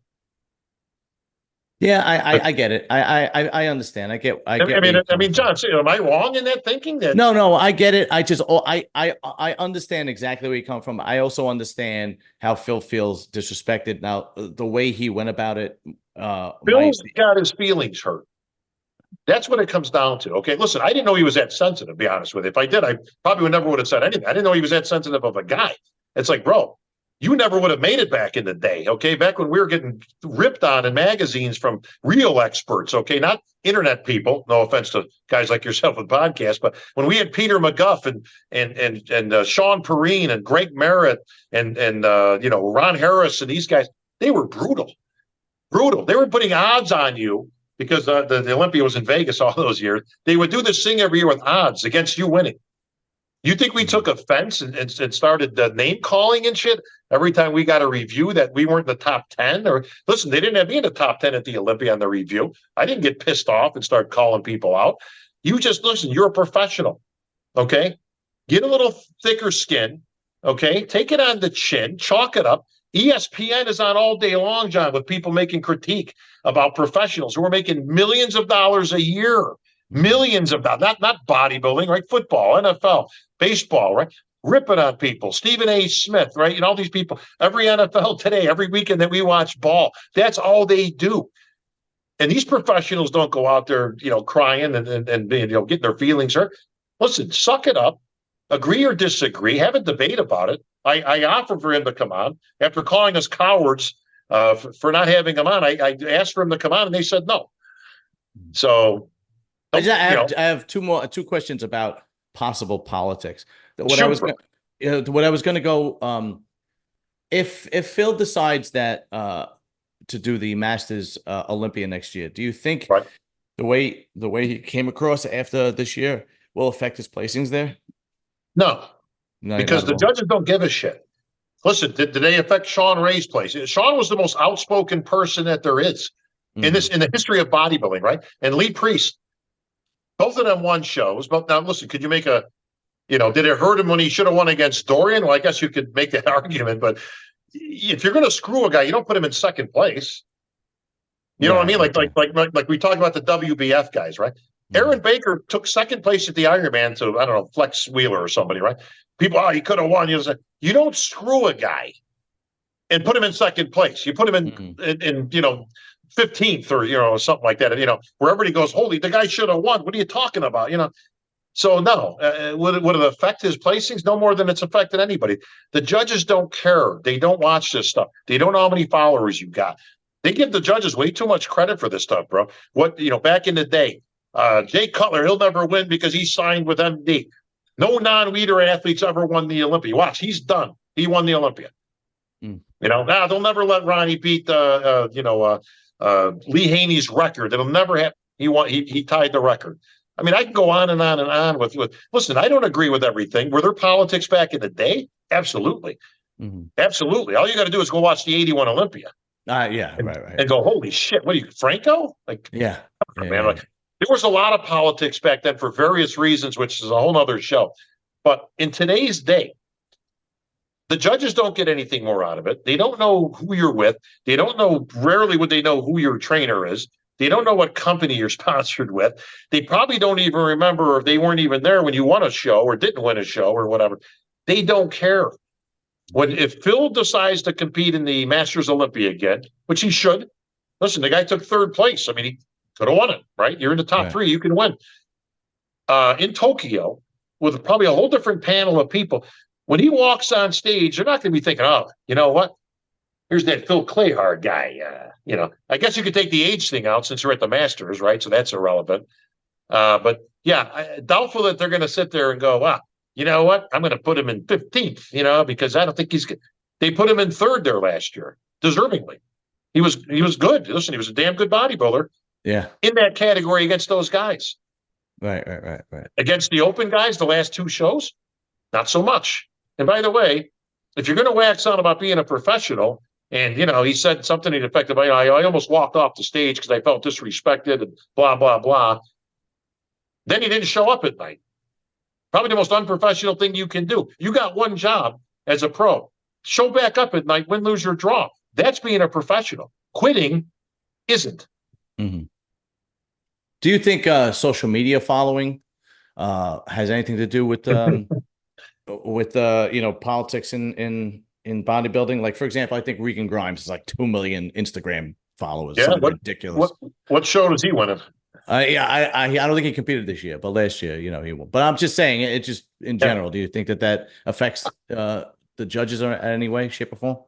Yeah, I get it. I understand. I get. I mean, John, am I wrong in that thinking? No, I get it. I understand exactly where you come from. I also understand how Phil feels disrespected. Now, the way he went about it, Phil's got his feelings hurt. That's what it comes down to. Okay, listen, I didn't know he was that sensitive, to be honest with you. If I did, I probably never would have said anything. I didn't know he was that sensitive of a guy. It's like, bro, you never would have made it back in the day, okay? Back when we were getting ripped on in magazines from real experts, okay? Not internet people, no offense to guys like yourself with podcasts, but when we had Peter McGuff and Sean Perrine and Greg Merritt and Ron Harris and these guys, they were brutal. They were putting odds on you because the Olympia was in Vegas all those years. They would do this thing every year with odds against you winning. You think we took offense and started name calling and shit every time we got a review that we weren't in the top 10? Or listen, they didn't have me in the top 10 at the Olympia on the review. I didn't get pissed off and start calling people out. You just listen, you're a professional. Okay. Get a little thicker skin. Okay. Take it on the chin, chalk it up. ESPN is on all day long, John, with people making critique about professionals who are making millions of dollars a year. Millions of dollars, not bodybuilding, right? Football, NFL, baseball, right? Ripping on people. Stephen A. Smith, right? All these people, every NFL today, every weekend that we watch ball, that's all they do. And these professionals don't go out there, crying and getting their feelings hurt. Listen, suck it up, agree or disagree, have a debate about it. I offered for him to come on after calling us cowards for not having him on. I asked for him to come on, and they said no. So. I have two questions about possible politics. What I was going to go, if Phil decides that to do the Masters Olympia next year, do you think the way he came across after this year will affect his placings there? No, because the judges don't give a shit. Listen, did they affect Sean Ray's place? Sean was the most outspoken person that there is in the history of bodybuilding, right? And Lee Priest. Both of them won shows. But now, listen, could you make a Did it hurt him when he should have won against Dorian? Well, I guess you could make that argument, but if you're going to screw a guy, you don't put him in second place. You know what I mean? Like we talked about the WBF guys, right? Aaron Baker took second place at the Ironman to, I don't know, Flex Wheeler or somebody, right? People, he could have won. You don't screw a guy and put him in second place. You put him in 15th or something like that. Where everybody goes, holy, the guy should have won. What are you talking about? So no, would it affect his placings? No more than it's affected anybody. The judges don't care. They don't watch this stuff. They don't know how many followers you got. They give the judges way too much credit for this stuff, bro. Back in the day, Jay Cutler, he'll never win because he signed with MD. No non-leader athletes ever won the Olympia. Watch, he's done. He won the Olympia. They'll never let Ronnie beat Lee Haney's record. It'll never happen. He tied the record. I mean, I can go on and on and on with. Listen, I don't agree with everything. Were there politics back in the day? Absolutely, absolutely. All you got to do is go watch the '81 Olympia. Right. And go, holy shit! What are you, Franco? Man. Like, there was a lot of politics back then for various reasons, which is a whole other show. But in today's day, the judges don't get anything more out of it. They don't know who you're with. They don't know. Rarely would they know who your trainer is. They don't know what company you're sponsored with. They probably don't even remember if they weren't even there when you won a show or didn't win a show or whatever. They don't care. If Phil decides to compete in the Masters Olympia again, which he should, listen, the guy took third place. I mean, he could have won it, right? You're in the top three. You can win. In Tokyo, with probably a whole different panel of people, when he walks on stage, they're not going to be thinking, oh, you know what? Here's that Phil Clahar guy. I guess you could take the age thing out since you're at the Masters, right? So that's irrelevant. But yeah, doubtful that they're going to sit there and go, wow, you know what? I'm going to put him in 15th, because I don't think he's good. They put him in third there last year, deservingly. He was good. Listen, he was a damn good bodybuilder. Yeah. In that category against those guys. Right. Against the open guys, the last two shows, not so much. And by the way, if you're going to wax on about being a professional, and, he said something to the effect of, I almost walked off the stage because I felt disrespected and blah, blah, blah. Then he didn't show up at night. Probably the most unprofessional thing you can do. You got one job as a pro. Show back up at night, win, lose, or draw. That's being a professional. Quitting isn't. Mm-hmm. Do you think social media following has anything to do with politics in bodybuilding? Like, for example, I think Regan Grimes is like 2 million Instagram followers. Yeah, ridiculous. What show does he win in? I don't think he competed this year, but last year, he won. But I'm just saying, it just in general. Do you think that affects the judges in any way, shape, or form?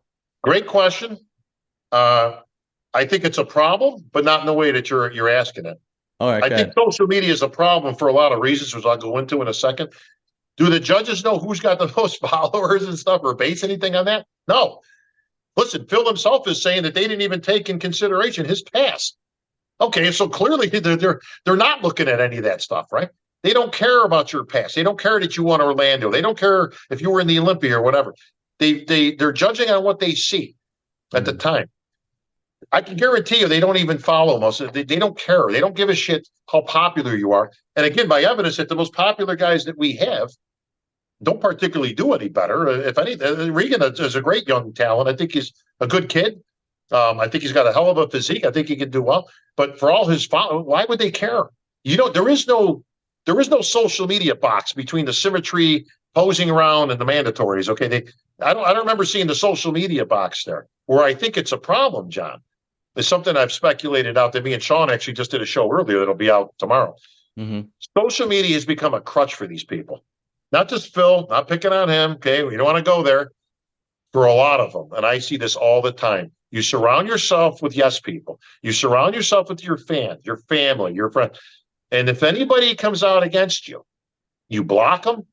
Great question. I think it's a problem, but not in the way that you're asking it. All right, I think social media is a problem for a lot of reasons, which I'll go into in a second. Do the judges know who's got the most followers and stuff, or base anything on that? No. Listen, Phil himself is saying that they didn't even take in consideration his past. Okay, so clearly they're not looking at any of that stuff, right? They don't care about your past. They don't care that you won Orlando. They don't care if you were in the Olympia or whatever. They're judging on what they see at the time. I can guarantee you they don't even follow most. They don't care. They don't give a shit how popular you are. And again, by evidence that the most popular guys that we have don't particularly do any better. If anything, Regan is a great young talent. I think he's a good kid. I think he's got a hell of a physique. I think he can do well. But for all his followers, why would they care? There is no social media box between the symmetry, posing around, and the mandatories. Okay, I don't remember seeing the social media box there. Where I think it's a problem, John, is something I've speculated out there. Me and Sean actually just did a show earlier that'll be out tomorrow. Mm-hmm. Social media has become a crutch for these people. Not just Phil, not picking on him. Okay, we don't want to go there. For a lot of them, and I see this all the time. You surround yourself with yes people. You surround yourself with your fans, your family, your friends. And if anybody comes out against you, you block them.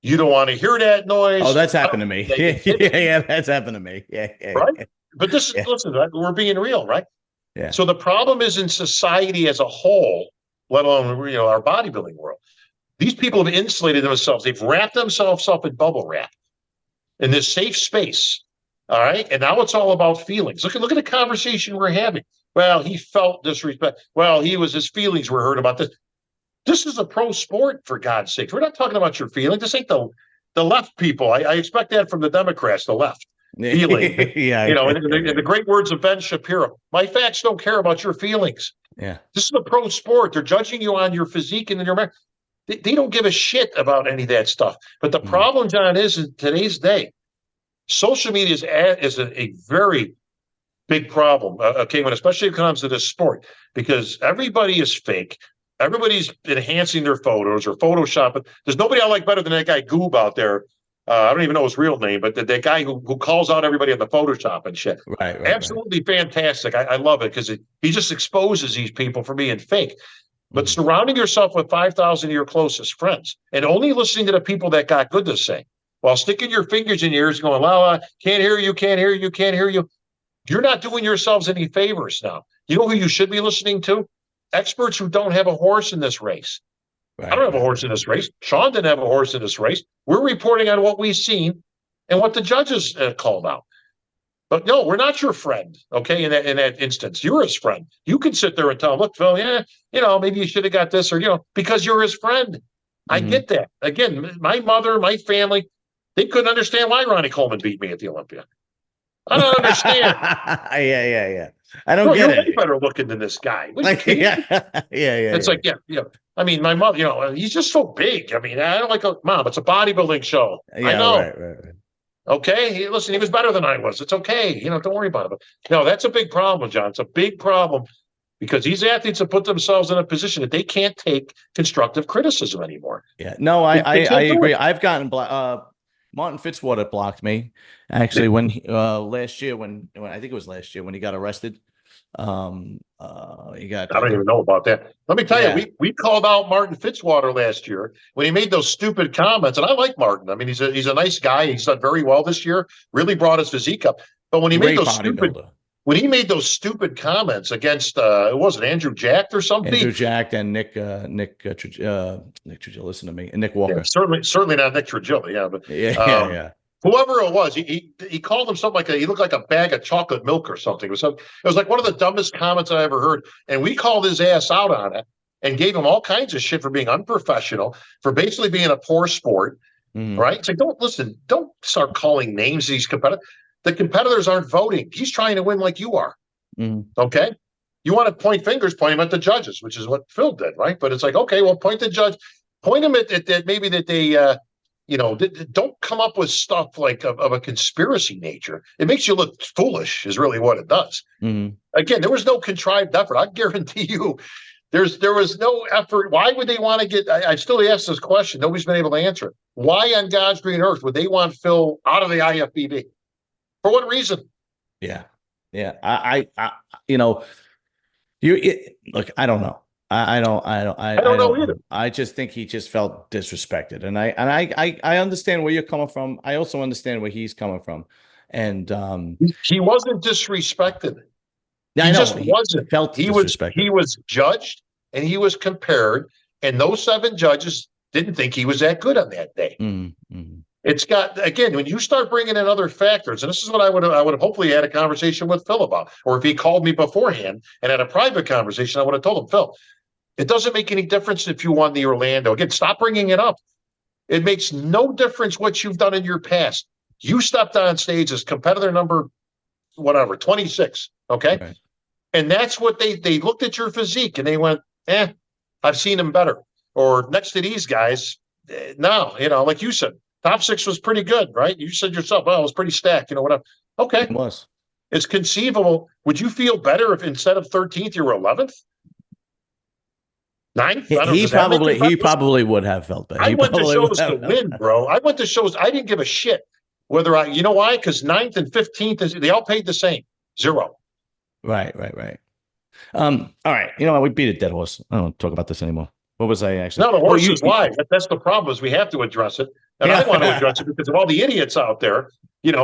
You don't want to hear that noise. Oh, that's happened to me. Yeah, that's happened to me. Yeah. Right? But this is, listen, we're being real, right? Yeah. So the problem is in society as a whole, let alone, our bodybuilding world. These people have insulated themselves. They've wrapped themselves up in bubble wrap in this safe space. All right. And now it's all about feelings. Look at the conversation we're having. Well, he felt disrespect. Well, his feelings were hurt about this. This is a pro sport, for God's sake. We're not talking about your feelings. This ain't the left people. I expect that from the Democrats, the left. Feeling. Yeah. In the great words of Ben Shapiro, my facts don't care about your feelings. Yeah. This is a pro sport. They're judging you on your physique and your they don't give a shit about any of that stuff. But the problem, John, is in today's day, social media is a very big problem. Okay, especially when it comes to this sport, because everybody is fake. Everybody's enhancing their photos or photoshopping. There's nobody I like better than that guy Goob out there. I don't even know his real name, but that guy who calls out everybody on the Photoshop and shit. Right. Absolutely fantastic. I love it because he just exposes these people for being fake. But surrounding yourself with 5,000 of your closest friends and only listening to the people that got good to say, while sticking your fingers in your ears going, la, can't hear you, can't hear you, can't hear you. You're not doing yourselves any favors now. You know who you should be listening to? Experts who don't have a horse in this race. Right, I don't have a horse in this race. Sean didn't have a horse in this race. We're reporting on what we've seen and what the judges called out. But no, we're not your friend, okay, in that instance. You're his friend. You can sit there and tell him, look, Phil, maybe you should have got this or, because you're his friend. I get that. Again, my mother, my family, they couldn't understand why Ronnie Coleman beat me at the Olympia. I don't understand. Yeah. I don't get it. You're way better looking than this guy. Yeah. It's like, I mean, my mother, he's just so big. I mean, I don't like, Mom, it's a bodybuilding show. Yeah, I know. Right. Okay. Listen, he was better than I was. It's okay. Don't worry about it. But no, that's a big problem, John. It's a big problem because these athletes have put themselves in a position that they can't take constructive criticism anymore. Yeah. No, I agree. I've gotten Martin Fitzwater blocked me actually when last year when I think it was last year when he got arrested. He got. I don't even know about that. Let me tell you, we called out Martin Fitzwater last year when he made those stupid comments, and I like Martin. I mean, he's a nice guy. He's done very well this year. Really brought his physique up. But when he made those stupid comments against it wasn't Andrew Jack or something. Andrew Jack and Nick Trigilla, listen to me, and Nick Walker. Yeah, certainly not Nick Trigilla. Yeah, but yeah. Whoever it was, he called him something like he looked like a bag of chocolate milk or something. It was like one of the dumbest comments I ever heard. And we called his ass out on it and gave him all kinds of shit for being unprofessional, for basically being a poor sport. Right? It's like, don't start calling names to these competitors. The competitors aren't voting. He's trying to win like you are. Okay? You want to point fingers, point them at the judges, which is what Phil did, right? But it's like, okay, well, point the judge, point them at maybe that they don't come up with stuff like of a conspiracy nature. It makes you look foolish is really what it does. Again, there was no contrived effort. I guarantee you there was no effort. Why would they want to get, I still ask this question. Nobody's been able to answer it. Why on God's green earth would they want Phil out of the IFBB? For what reason? Yeah. I look, I don't know. I don't know either. I just think he just felt disrespected, and I understand where you're coming from. I also understand where he's coming from, and he wasn't disrespected. Yeah, he just wasn't. Felt disrespected. He was judged and he was compared, and those 7 judges didn't think he was that good on that day. It's got, again, when you start bringing in other factors, and this is what I would have hopefully had a conversation with Phil about, or if he called me beforehand and had a private conversation, I would have told him, Phil, it doesn't make any difference if you won the Orlando. Again, stop bringing it up. It makes no difference what you've done in your past. You stepped on stage as competitor number, 26, okay? Right. And that's what they looked at your physique and they went, I've seen him better. Or next to these guys, no, like you said, top 6 was pretty good, right? You said yourself, well, it was pretty stacked, whatever. Okay. It was. It's conceivable. Would you feel better if instead of 13th, you were 11th? 9th? He probably would have felt better. I went to shows to win, bro. I went to shows. I didn't give a shit whether you know why? Because 9th and 15th, they all paid the same. 0. Right. All right. You know what? We beat a dead horse. I don't want to talk about this anymore. What was I actually? No, the horse is live. That's the problem is we have to address it. And I want to address it because of all the idiots out there,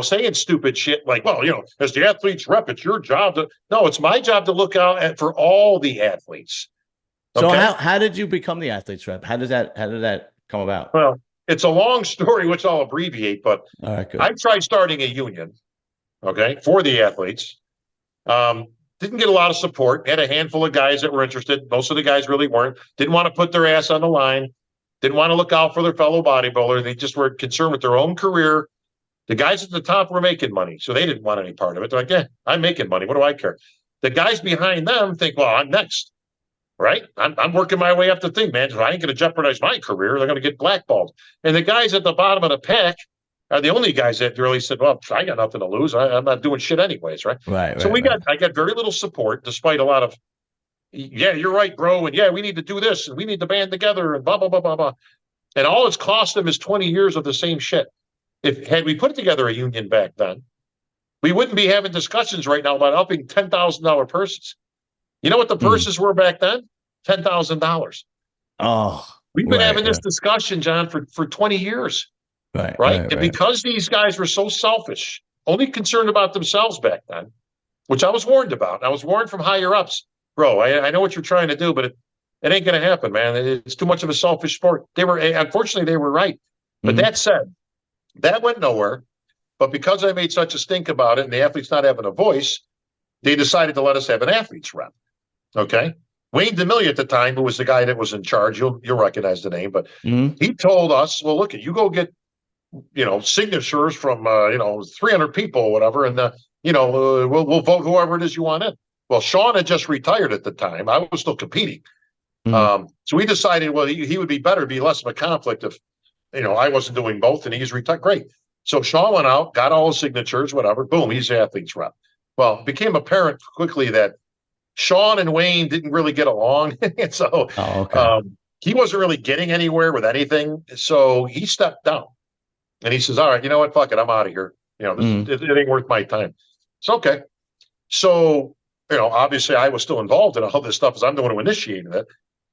saying stupid shit like, well, as the athlete's rep, it's your job to. No, it's my job to look out for all the athletes. Okay? So how did you become the athlete's rep? How did that come about? Well, it's a long story, which I'll abbreviate, but all right, good. I tried starting a union, okay, for the athletes. didn't get a lot of support. Had a handful of guys that were interested. Most of the guys really weren't. Didn't want to put their ass on the line. Didn't want to look out for their fellow bodybuilder. They just were concerned with their own career. The guys at the top were making money, so they didn't want any part of it. They're like, yeah, I'm making money. What do I care? The guys behind them think, well, I'm next, right? I'm working my way up the thing, man. I ain't going to jeopardize my career. They're going to get blackballed. And the guys at the bottom of the pack are the only guys that really said, well, I got nothing to lose. I'm not doing shit anyways, right? So I got very little support, despite a lot of, yeah, you're right, bro. And yeah, we need to do this and we need to band together and blah, blah, blah, blah, blah. And all it's cost them is 20 years of the same shit. Had we put together a union back then, we wouldn't be having discussions right now about upping $10,000 purses. You know what the purses were back then? $10,000. Oh, we've been having this discussion, John, for 20 years. Right. And because these guys were so selfish, only concerned about themselves back then, which I was warned about. I was warned from higher ups, bro. I know what you're trying to do, but it ain't going to happen, man. It's too much of a selfish sport. Unfortunately, they were right. But that said, that went nowhere. But because I made such a stink about it and the athletes not having a voice, they decided to let us have an athletes rep. Okay. Wayne DeMillia at the time, who was the guy that was in charge, you'll recognize the name, but he told us, well, look, you go get, signatures from, 300 people or whatever. And, we'll vote whoever it is you want in. Well, Sean had just retired at the time. I was still competing. So we decided, well, he would be better, be less of a conflict if, I wasn't doing both and he's retired. Great. So Sean went out, got all the signatures, whatever. Boom, he's the athletes rep. Well, it became apparent quickly that Sean and Wayne didn't really get along. And so he wasn't really getting anywhere with anything. So he stepped down. And he says, all right, you know what? Fuck it. I'm out of here. It ain't worth my time. It's okay. So, obviously I was still involved in all this stuff as I'm the one who initiated it.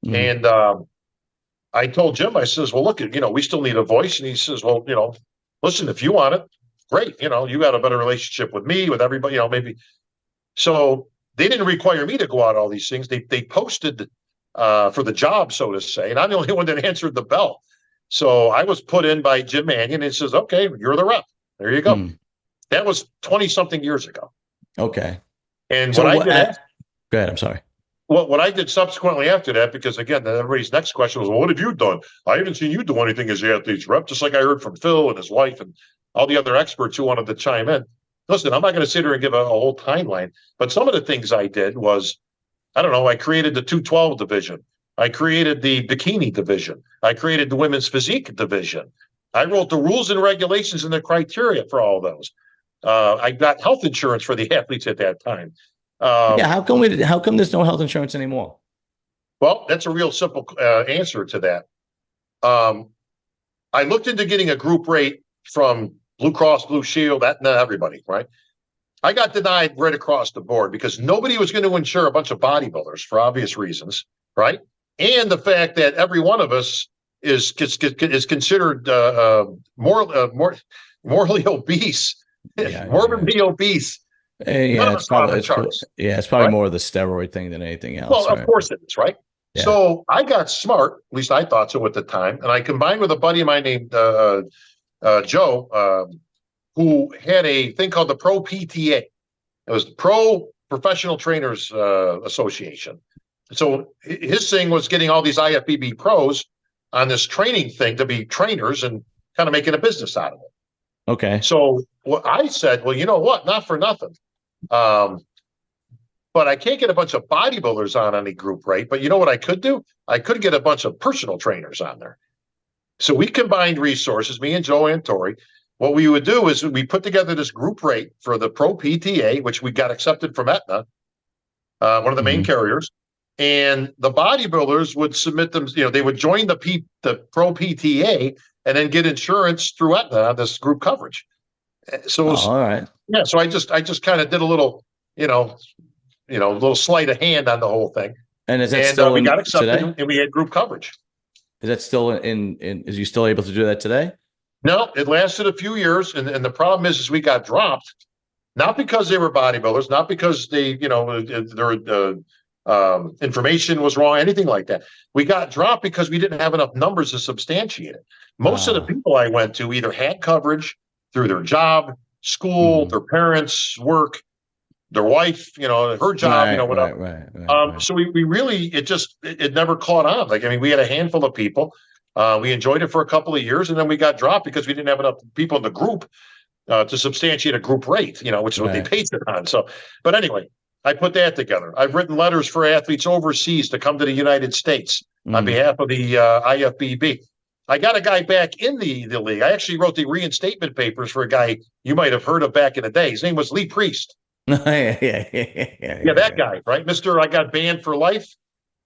And I told Jim, I says, well, look, we still need a voice. And he says, well, listen, if you want it, great. You got a better relationship with me, with everybody, maybe. So they didn't require me to go out all these things. They posted for the job, so to say. And I'm the only one that answered the bell. So I was put in by Jim Mannion, and he says, okay, you're the rep. There you go. That was 20-something years ago. Okay. And so go ahead, I'm sorry. Well, what I did subsequently after that, because again, everybody's next question was, well, what have you done? I haven't seen you do anything as the athlete's rep, just like I heard from Phil and his wife and all the other experts who wanted to chime in. Listen, I'm not going to sit here and give a whole timeline, but some of the things I did was, I created the 212 division. I created the bikini division. I created the women's physique division. I wrote the rules and regulations and the criteria for all those. I got health insurance for the athletes at that time. How come there's no health insurance anymore? Well, that's a real simple answer to that. I looked into getting a group rate from Blue Cross Blue Shield, not everybody, right? I got denied right across the board because nobody was going to insure a bunch of bodybuilders for obvious reasons, right? And the fact that every one of us is considered morally obese, morbidly obese. It's probably more of the steroid thing than anything else. Well, of course it is, right? Yeah. So I got smart, at least I thought so at the time, and I combined with a buddy of mine named Joe, who had a thing called the Pro PTA. It was the Pro Professional Trainers Association. So his thing was getting all these IFBB pros on this training thing to be trainers and kind of making a business out of it. Okay. So I said, well, you know what? Not for nothing. But I can't get a bunch of bodybuilders on any group rate. But you know what I could do? I could get a bunch of personal trainers on there. So we combined resources, me and Joe and Tori. What we would do is we put together this group rate for the Pro PTA, which we got accepted from Aetna, one of the main carriers. And the bodybuilders would submit them, they would join the Pro PTA and then get insurance through Aetna on this group coverage. So it was, all right. Yeah, so I just kind of did a little, little sleight of hand on the whole thing. And is that still we got accepted today? And we had group coverage. Is that still is you still able to do that today? No, it lasted a few years, and the problem is we got dropped, not because they were bodybuilders, not because they, their information was wrong, anything like that. We got dropped because we didn't have enough numbers to substantiate it. Most of the people I went to either had coverage through their job, school, their parents' work, their wife, her job, Right, whatever. right, right, right, right. So we really, it never caught on. Like, I mean, we had a handful of people. We enjoyed it for a couple of years, and then we got dropped because we didn't have enough people in the group to substantiate a group rate, which is what they Right. paid it on. So, but anyway, I put that together. I've written letters for athletes overseas to come to the United States on behalf of the IFBB. I got a guy back in the league. I actually wrote the reinstatement papers for a guy you might have heard of back in the day. His name was Lee Priest. Yeah, that guy, right? I got banned for life.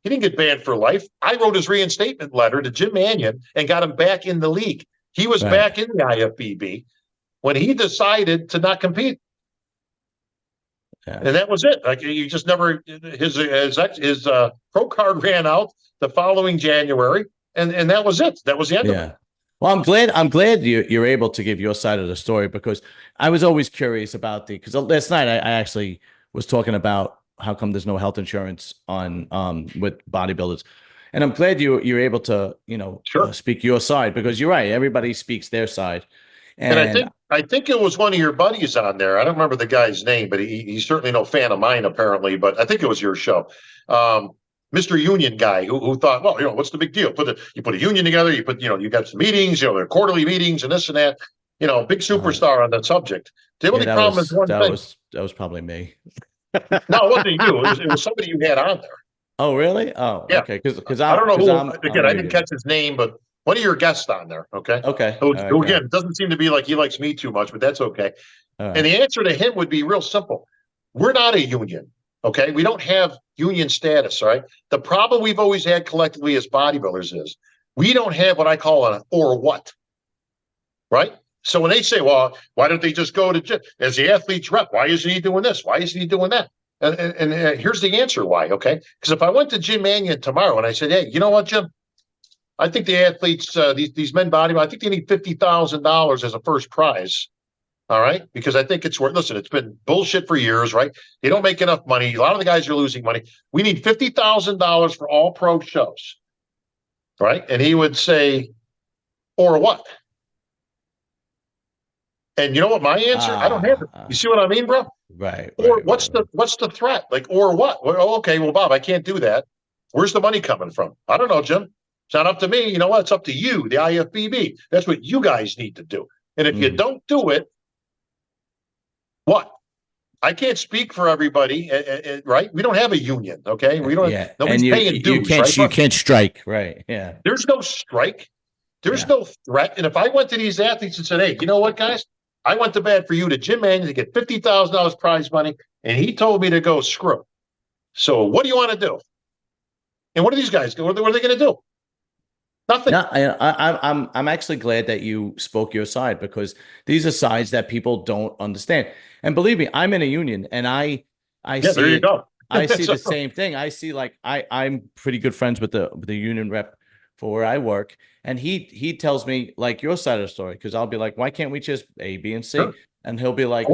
He didn't get banned for life. I wrote his reinstatement letter to Jim Mannion and got him back in the league. He was Right. back in the IFBB when he decided to not compete. Yeah. And that was it. Like, you just never, his pro card ran out the following January, and that was it. That was the end of it. Well, I'm glad you're able to give your side of the story, because I was always curious about because last night I actually was talking about how come there's no health insurance on with bodybuilders, and I'm glad you're able to Sure. speak your side, because you're right. Everybody speaks their side, and I think it was one of your buddies on there. I don't remember the guy's name, but he's certainly no fan of mine apparently. But I think it was your show. Mr. Union guy who thought, well, what's the big deal? You put a union together, you got some meetings, they're quarterly meetings and this and that, big superstar on that subject. The only problem is one thing. That was probably me. No, it wasn't you. It was somebody you had on there. Oh, really? Oh, yeah. Okay. Because I don't know who. Again, I didn't catch his name, but one of your guests on there. Okay. Okay. Who again, doesn't seem to be like he likes me too much, but that's okay. Right. And the answer to him would be real simple. We're not a union. Okay. We don't have union status. Right. The problem we've always had collectively as bodybuilders is we don't have what I call an or what. Right. So when they say, well, why don't they just go to as the athlete's rep? Why isn't he doing this? Why isn't he doing that? And here's the answer why. Okay. Because if I went to Jim Mannion tomorrow and I said, hey, you know what, Jim? I think the athletes, these men bodybuilders, I think they need $50,000 as a first prize. All right. Because I think it's worth, listen, it's been bullshit for years, right? They don't make enough money. A lot of the guys are losing money. We need $50,000 for all pro shows. Right. And he would say, or what? And you know what my answer? I don't have it. You see what I mean, bro? Right. Or what's the threat? Like, or what? Well, okay, well, Bob, I can't do that. Where's the money coming from? I don't know, Jim. It's not up to me. You know what? It's up to you, the IFBB. That's what you guys need to do. And if you don't do it, what? I can't speak for everybody, right? We don't have a union, okay? We don't. Yeah. Nobody's paying dues, right? You can't strike, right? Yeah. There's no strike. There's no threat. And if I went to these athletes and said, hey, you know what, guys? I went to bat for you to Jim Mannion to get $50,000 prize money, and he told me to go screw. So what do you want to do? And what are these guys? What are they going to do? Nothing. No, I'm actually glad that you spoke your side, because these are sides that people don't understand. And believe me, I'm in a union, and I see there you go. I see the same thing. I see, like, I'm pretty good friends with the union rep for where I work, and he tells me like your side of the story, because I'll be like, why can't we just A, B, and C? Sure. And he'll be like,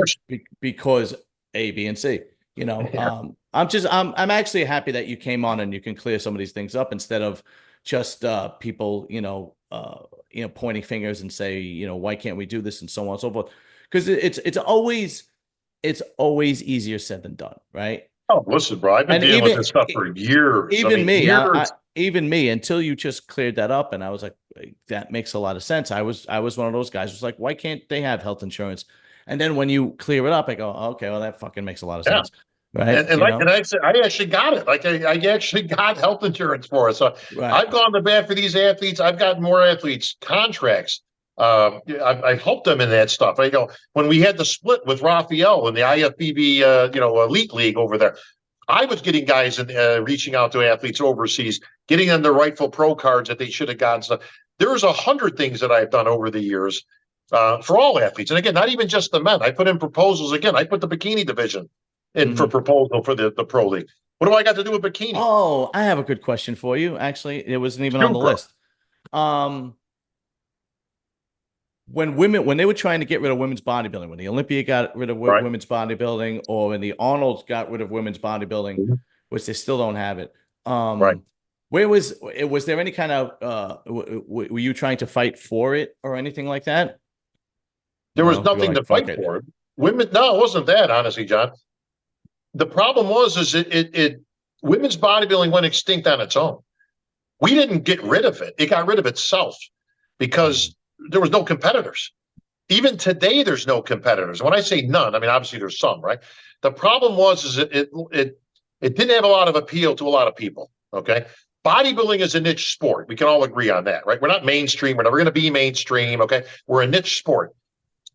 because A, B, and C. I'm actually happy that you came on and you can clear some of these things up, instead of just people pointing fingers and say, why can't we do this, and so on and so forth, because it's always easier said than done, right? Oh, listen, bro, I've been dealing with this stuff for years. Even me, until you just cleared that up, and I was like, that makes a lot of sense. I was one of those guys who's like, why can't they have health insurance? And then when you clear it up, I go, okay, well, that fucking makes a lot of sense. Right. And I said, I actually got it. Like, I actually got health insurance for it. So I've gone to bat for these athletes. I've got more athletes contracts. I've helped them in that stuff. When we had the split with Raphael in the IFBB, elite league over there, I was getting guys and reaching out to athletes overseas, getting them the rightful pro cards that they should have gotten. So there's 100 things that I've done over the years for all athletes. And again, not even just the men. I put in proposals. Again, I put the bikini division in for proposal for the pro league. What do I got to do with bikini? Oh, I have a good question for you. Actually, it wasn't even on the list. When they were trying to get rid of women's bodybuilding, when the Olympia got rid of women's bodybuilding, or when the Arnold's got rid of women's bodybuilding, which they still don't have it. Where was there any kind of were you trying to fight for it or anything like that? There was nothing to fight for. Women, no, it wasn't that, honestly, John. The problem is it women's bodybuilding went extinct on its own. We didn't get rid of it. It got rid of itself because there was no competitors. Even today, there's no competitors. When I say none, I mean, obviously there's some, right? The problem is it didn't have a lot of appeal to a lot of people, okay? Bodybuilding is a niche sport. We can all agree on that, right? We're not mainstream. We're never going to be mainstream, okay? We're a niche sport.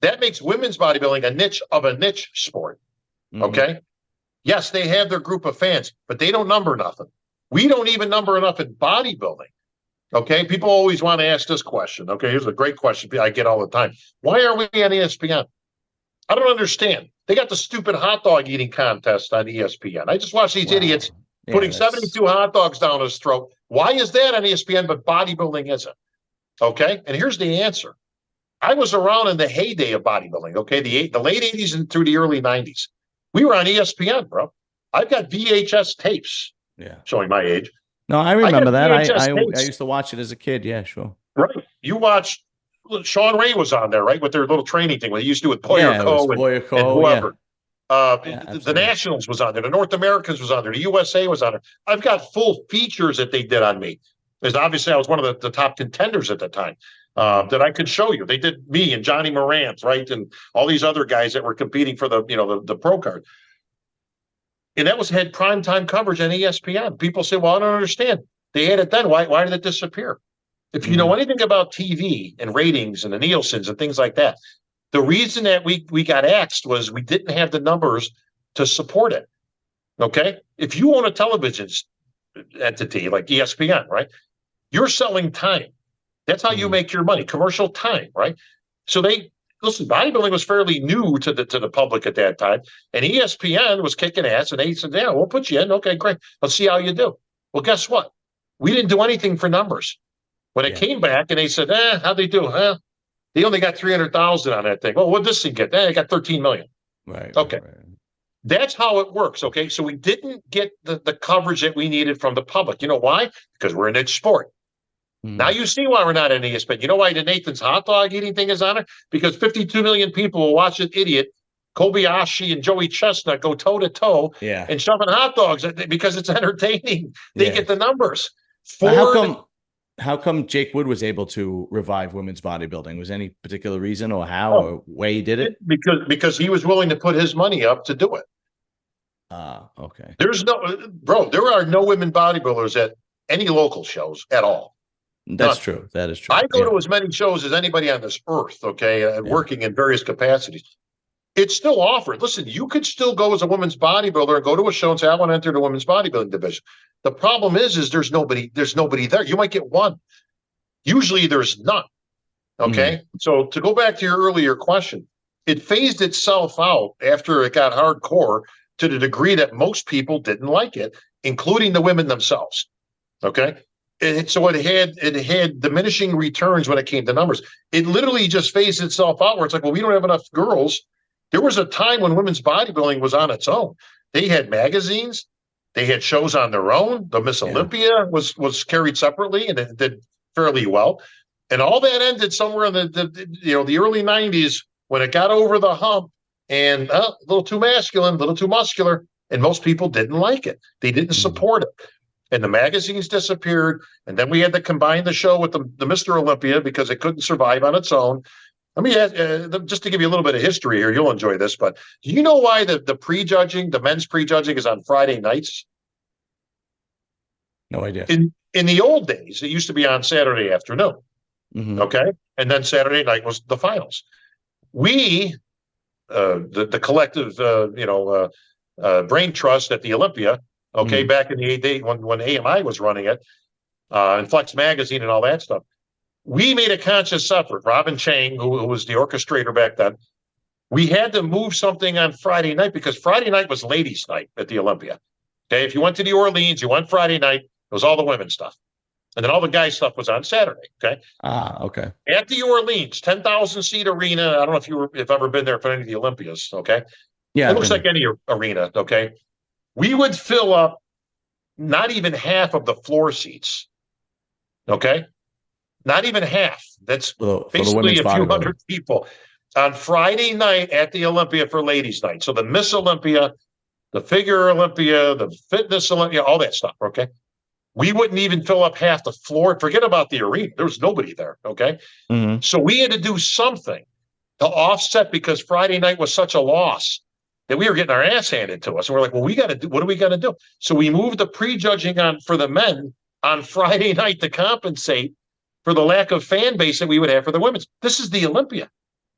That makes women's bodybuilding a niche of a niche sport, okay? Yes, they have their group of fans, but they don't number nothing. We don't even number enough in bodybuilding. Okay, people always want to ask this question. Okay, here's a great question I get all the time. Why are we on ESPN? I don't understand. They got the stupid hot dog eating contest on ESPN. I just watch these idiots putting 72 hot dogs down his throat. Why is that on ESPN, but bodybuilding isn't? Okay, and here's the answer. I was around in the heyday of bodybuilding, okay, the late 80s and through the early 90s. We were on ESPN, bro. I've got VHS tapes showing my age. No, I remember that. I used to watch it as a kid. Yeah, sure. Right. You watched, Sean Ray was on there, right? With their little training thing, what he used to do with Boyarko and whoever. The Nationals was on there. The North Americans was on there. The USA was on there. I've got full features that they did on me. Because obviously I was one of the top contenders at the time that I could show you. They did me and Johnny Morant, right? And all these other guys that were competing for the pro card. And that had primetime coverage on ESPN. People say, well, I don't understand. They had it then. Why did it disappear? If you know anything about TV and ratings and the Nielsen's and things like that, the reason that we got axed was we didn't have the numbers to support it. Okay? If you own a television entity like ESPN, right, you're selling time. That's how you make your money, commercial time, right? So listen, bodybuilding was fairly new to the public at that time, and ESPN was kicking ass, and they said, yeah, we'll put you in. Okay, great. Let's see how you do. Well, guess what? We didn't do anything for numbers. When it came back and they said, how'd they do? They only got 300,000 on that thing. Well, what'd this thing get? They got 13 million. Right. Okay. Right. That's how it works, okay? So we didn't get the coverage that we needed from the public. You know why? Because we're a niche sport. Now you see why we're not in ESPN. You know why the Nathan's hot dog eating thing is on it? Because 52 million people will watch this idiot, Kobayashi and Joey Chestnut, go toe-to-toe and shoving hot dogs because it's entertaining. They get the numbers. How come Jake Wood was able to revive women's bodybuilding? Was any particular reason or how or way he did it? Because he was willing to put his money up to do it. Okay. There are no women bodybuilders at any local shows at all. That's true. That is true. I go to as many shows as anybody on this earth, okay, working in various capacities. It's still offered. Listen, you could still go as a women's bodybuilder and go to a show and say, I want to enter the women's bodybuilding division. The problem is there's nobody there. You might get one. Usually there's none. Okay. So to go back to your earlier question, it phased itself out after it got hardcore to the degree that most people didn't like it, including the women themselves. Okay. So it had diminishing returns when it came to numbers. It literally just phased itself out where it's like, well, we don't have enough girls. There was a time when women's bodybuilding was on its own. They had magazines. They had shows on their own. The Miss Olympia was carried separately, and it did fairly well. And all that ended somewhere in the early 90s when it got over the hump and a little too masculine, a little too muscular, and most people didn't like it. They didn't support it. And the magazines disappeared. And then we had to combine the show with the Mr. Olympia because it couldn't survive on its own. Let me ask, just to give you a little bit of history here, you'll enjoy this, but do you know why the prejudging, the men's prejudging is on Friday nights? No idea. In the old days, it used to be on Saturday afternoon. Okay. And then Saturday night was the finals. We, the collective, brain trust at the Olympia, okay, back in the day when AMI was running it, and Flex Magazine and all that stuff, we made a conscious effort. Robin Chang, who was the orchestrator back then, we had to move something on Friday night because Friday night was ladies' night at the Olympia. Okay, if you went to New Orleans, you went Friday night, it was all the women's stuff. And then all the guys' stuff was on Saturday, okay? Okay. At the Orleans, 10,000-seat arena. I don't know if you've ever been there for any of the Olympias, okay? Yeah. It looks like any arena, okay? We would fill up not even half of the floor seats, okay? Not even half. That's basically a few hundred people on Friday night at the Olympia for ladies' night. So the Miss Olympia the figure Olympia, the fitness Olympia, all that stuff. Okay. We wouldn't even fill up half the floor. Forget about the arena. There was nobody there. Okay. Mm-hmm. So we had to do something to offset because Friday night was such a loss that we were getting our ass handed to us. And we're like, well, we got to do, what are we going to do? So we moved the prejudging on for the men on Friday night to compensate for the lack of fan base that we would have for the women's. This is the Olympia.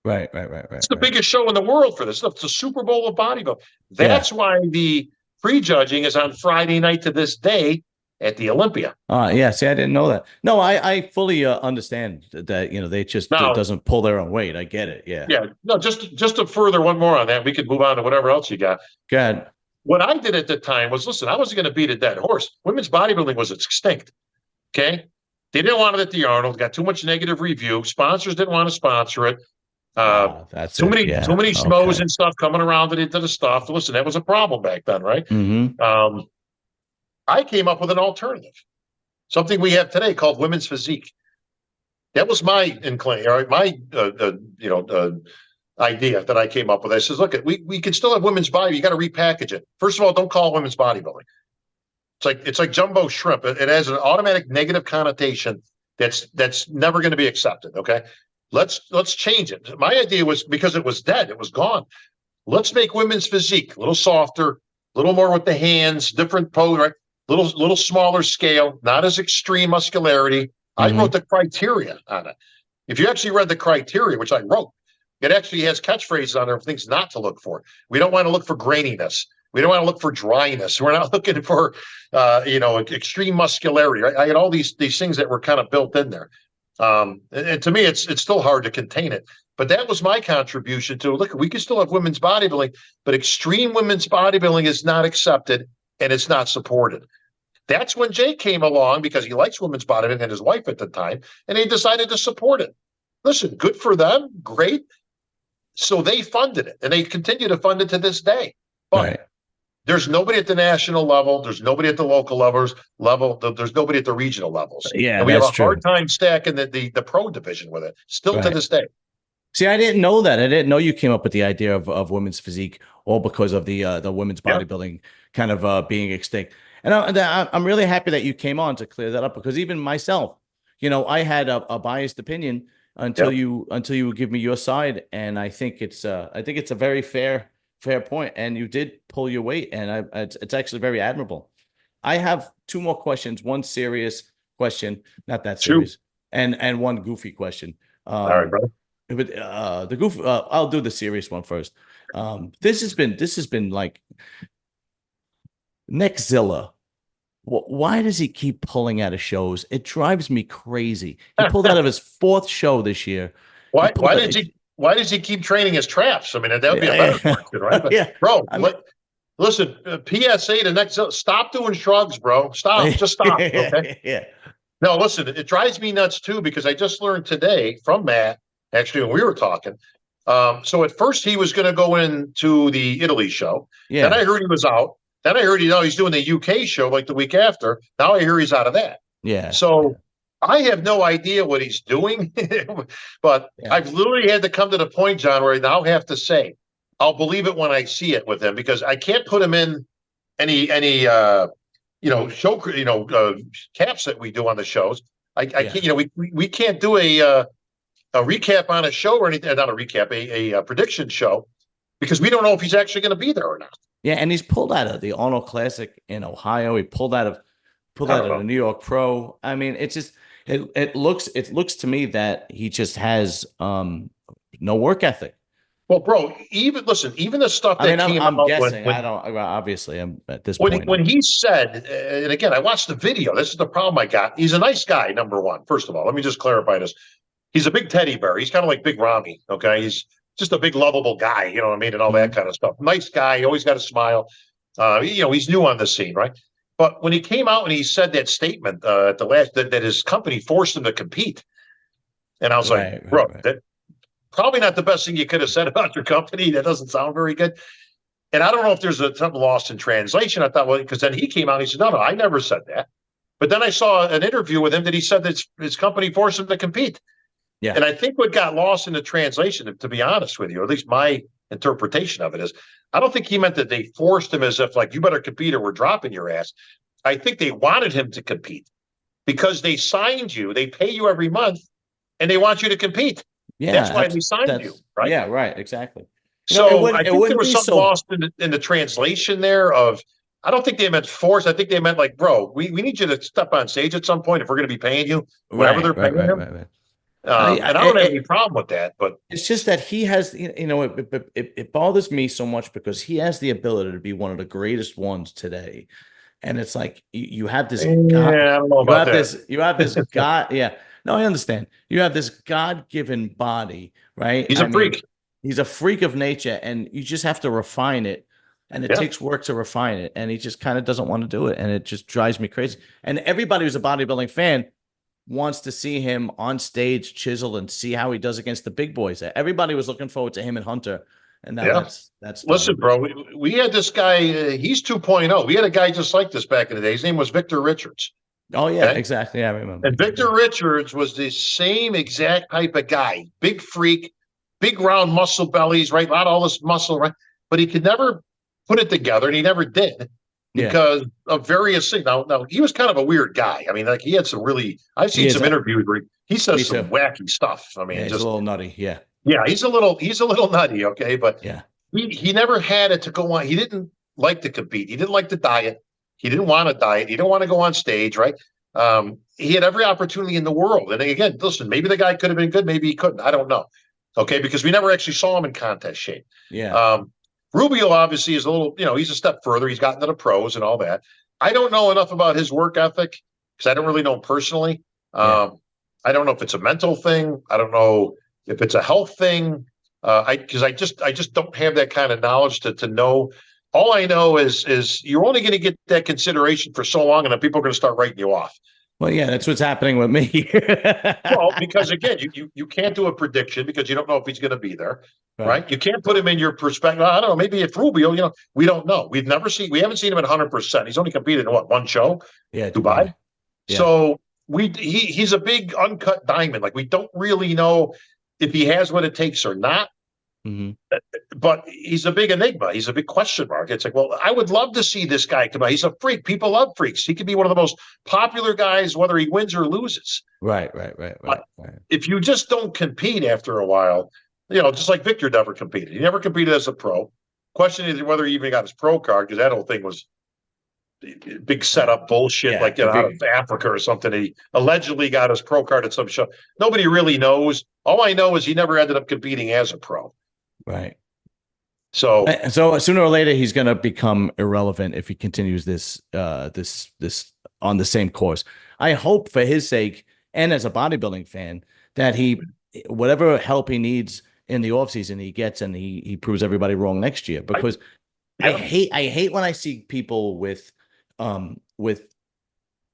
Right. It's the biggest show in the world for this. It's the Super Bowl of bodybuilding. That's why the prejudging is on Friday night to this day at the Olympia. Yeah. See, I didn't know that. No, I fully understand that, they just Now, doesn't pull their own weight. I get it. Yeah. Yeah. No, just to further one more on that, we could move on to whatever else you got. Go ahead. What I did at the time was, listen, I wasn't going to beat a dead horse. Women's bodybuilding was extinct. Okay. They didn't want it at the Arnold, got too much negative review. Sponsors didn't want to sponsor it. That's too many schmoes Okay. and stuff coming around into the stuff. Listen, that was a problem back then, right? Mm-hmm. I came up with an alternative, something we have today called women's physique. That was my idea that I came up with. I says, look, we can still have women's body. You got to repackage it. First of all, don't call it women's bodybuilding. It's like jumbo shrimp. It has an automatic negative connotation that's never going to be accepted. Okay, let's change it. My idea was, because it was dead, it was gone. Let's make women's physique a little softer, a little more with the hands, different pose, right? Little smaller scale, not as extreme muscularity. I wrote the criteria on it. If you actually read the criteria, which I wrote, it actually has catchphrases on there of things not to look for. We don't want to look for graininess. We don't want to look for dryness. We're not looking for, extreme muscularity. Right? I had all these things that were kind of built in there. And to me, it's still hard to contain it. But that was my contribution to, look, we can still have women's bodybuilding, but extreme women's bodybuilding is not accepted and it's not supported. That's when Jay came along, because he likes women's bodybuilding and his wife at the time, and he decided to support it. Listen, good for them, great. So they funded it, and they continue to fund it to this day. But there's nobody at the national level, there's nobody at the local level, there's nobody at the regional levels. Yeah, and we have a hard time stacking the pro division with it, still to this day. See, I didn't know that. I didn't know you came up with the idea of women's physique all because of the women's bodybuilding kind of being extinct. And I'm really happy that you came on to clear that up, because even myself, I had a biased opinion until you give me your side, and I think it's a very fair point, and you did pull your weight, and it's actually very admirable. I have two more questions. One serious question, not that serious, and one goofy question. All right, brother. But the goof, I'll do the serious one first. This has been like Neckzilla. Why does he keep pulling out of shows? It drives me crazy. He pulled out of his fourth show this year. Why does he keep training his traps? I mean, that would be a better question, right? But, bro, listen, PSA to Neckzilla, stop doing shrugs, bro. Stop. Just stop. Okay. No, listen, it drives me nuts too, because I just learned today from Matt, actually, when we were talking. So at first he was going to go into the Italy show. Then I heard he was out. Then I heard he's doing the UK show like the week after. Now I hear he's out of that. Yeah. So I have no idea what he's doing, but I've literally had to come to the point, John, where I now have to say, I'll believe it when I see it with him, because I can't put him in any show, caps that we do on the shows. I can't, we can't do a recap on a show or anything, not a recap, a prediction show, because we don't know if he's actually going to be there or not. Yeah, and he's pulled out of the Arnold Classic in Ohio. He pulled out of the New York Pro. I mean, it's just it looks to me that he just has no work ethic. Well, bro, even the stuff that came out. I'm guessing. I don't. Obviously, I'm at this point. When he said, and again, I watched the video. This is the problem I got. He's a nice guy. Number one, first of all, let me just clarify this. He's a big teddy bear. He's kind of like Big Ramy. Okay, he's just a big lovable guy. You know what I mean, and all that kind of stuff. Nice guy. He always got a smile. He's new on the scene, right? But when he came out and he said that statement at the last that his company forced him to compete, and I was like, bro, that probably not the best thing you could have said about your company. That doesn't sound very good. And I don't know if there's something lost in translation. I thought, well, because then he came out and he said, no, I never said that. But then I saw an interview with him that he said that his company forced him to compete. Yeah. And I think what got lost in the translation, to be honest with you, or at least my interpretation of it is. I don't think he meant that they forced him as if like, you better compete or we're dropping your ass. I think they wanted him to compete because they signed you, they pay you every month, and they want you to compete. Yeah, that's why they signed you, right? Yeah, right, exactly. So I think there was something lost in the translation there of, I don't think they meant force. I think they meant like, bro, we need you to step on stage at some point if we're going to be paying you whatever they're paying him. Right. And I don't have any problem with that, but it's just that he has, it bothers me so much because he has the ability to be one of the greatest ones today. And it's like you have this God, I don't know about that. you have this God. Yeah. No, I understand. You have this God-given body, right? He's a freak. He's a freak of nature, and you just have to refine it. And it takes work to refine it. And he just kind of doesn't want to do it. And it just drives me crazy. And everybody who's a bodybuilding fan wants to see him on stage chiseled and see how he does against the big boys. Everybody was looking forward to him and Hunter. And now that's listen, bro, we had this guy, he's 2.0. We had a guy just like this back in the day. His name was Victor Richards. Oh, yeah, exactly. Yeah, I remember. And Victor Richards was the same exact type of guy. Big freak, big round muscle bellies, right? Not all this muscle, right? But he could never put it together, and he never did because of various things. Now, he was kind of a weird guy. I mean, like he had some really, I've seen some interviews where he says some wacky stuff. I mean, he's just a little nutty. Yeah. Yeah, he's a little nutty, okay, but he never had it to go on. He didn't like to compete. He didn't like to diet. He didn't want to diet. He didn't want to go on stage, right? He had every opportunity in the world. And again, listen, maybe the guy could have been good, maybe he couldn't. I don't know. Okay, because we never actually saw him in contest shape. Yeah. Rubio obviously is a little, he's a step further. He's gotten to the pros and all that. I don't know enough about his work ethic because I don't really know him personally. I don't know if it's a mental thing. I don't know if it's a health thing, because I just don't have that kind of knowledge to know. All I know is you're only going to get that consideration for so long, and then people are going to start writing you off. Well, yeah, that's what's happening with me. Well, because again, you can't do a prediction because you don't know if he's going to be there, right? You can't put him in your perspective. I don't know. Maybe if Rubio, we don't know. We haven't seen him at 100%. He's only competed in one show? Yeah, Dubai. Yeah. So he's a big uncut diamond. Like we don't really know if he has what it takes or not. Mm-hmm. But he's a big enigma. He's a big question mark. It's like, well, I would love to see this guy come out. He's a freak. People love freaks. He could be one of the most popular guys, whether he wins or loses. Right. If you just don't compete after a while, just like Victor never competed. He never competed as a pro. Question is whether he even got his pro card, because that whole thing was big setup bullshit, out of Africa or something. He allegedly got his pro card at some show. Nobody really knows. All I know is he never ended up competing as a pro. Right. So sooner or later he's going to become irrelevant if he continues this on the same course. I hope for his sake and as a bodybuilding fan that whatever help he needs in the offseason he gets, and he proves everybody wrong next year, because I hate when I see people with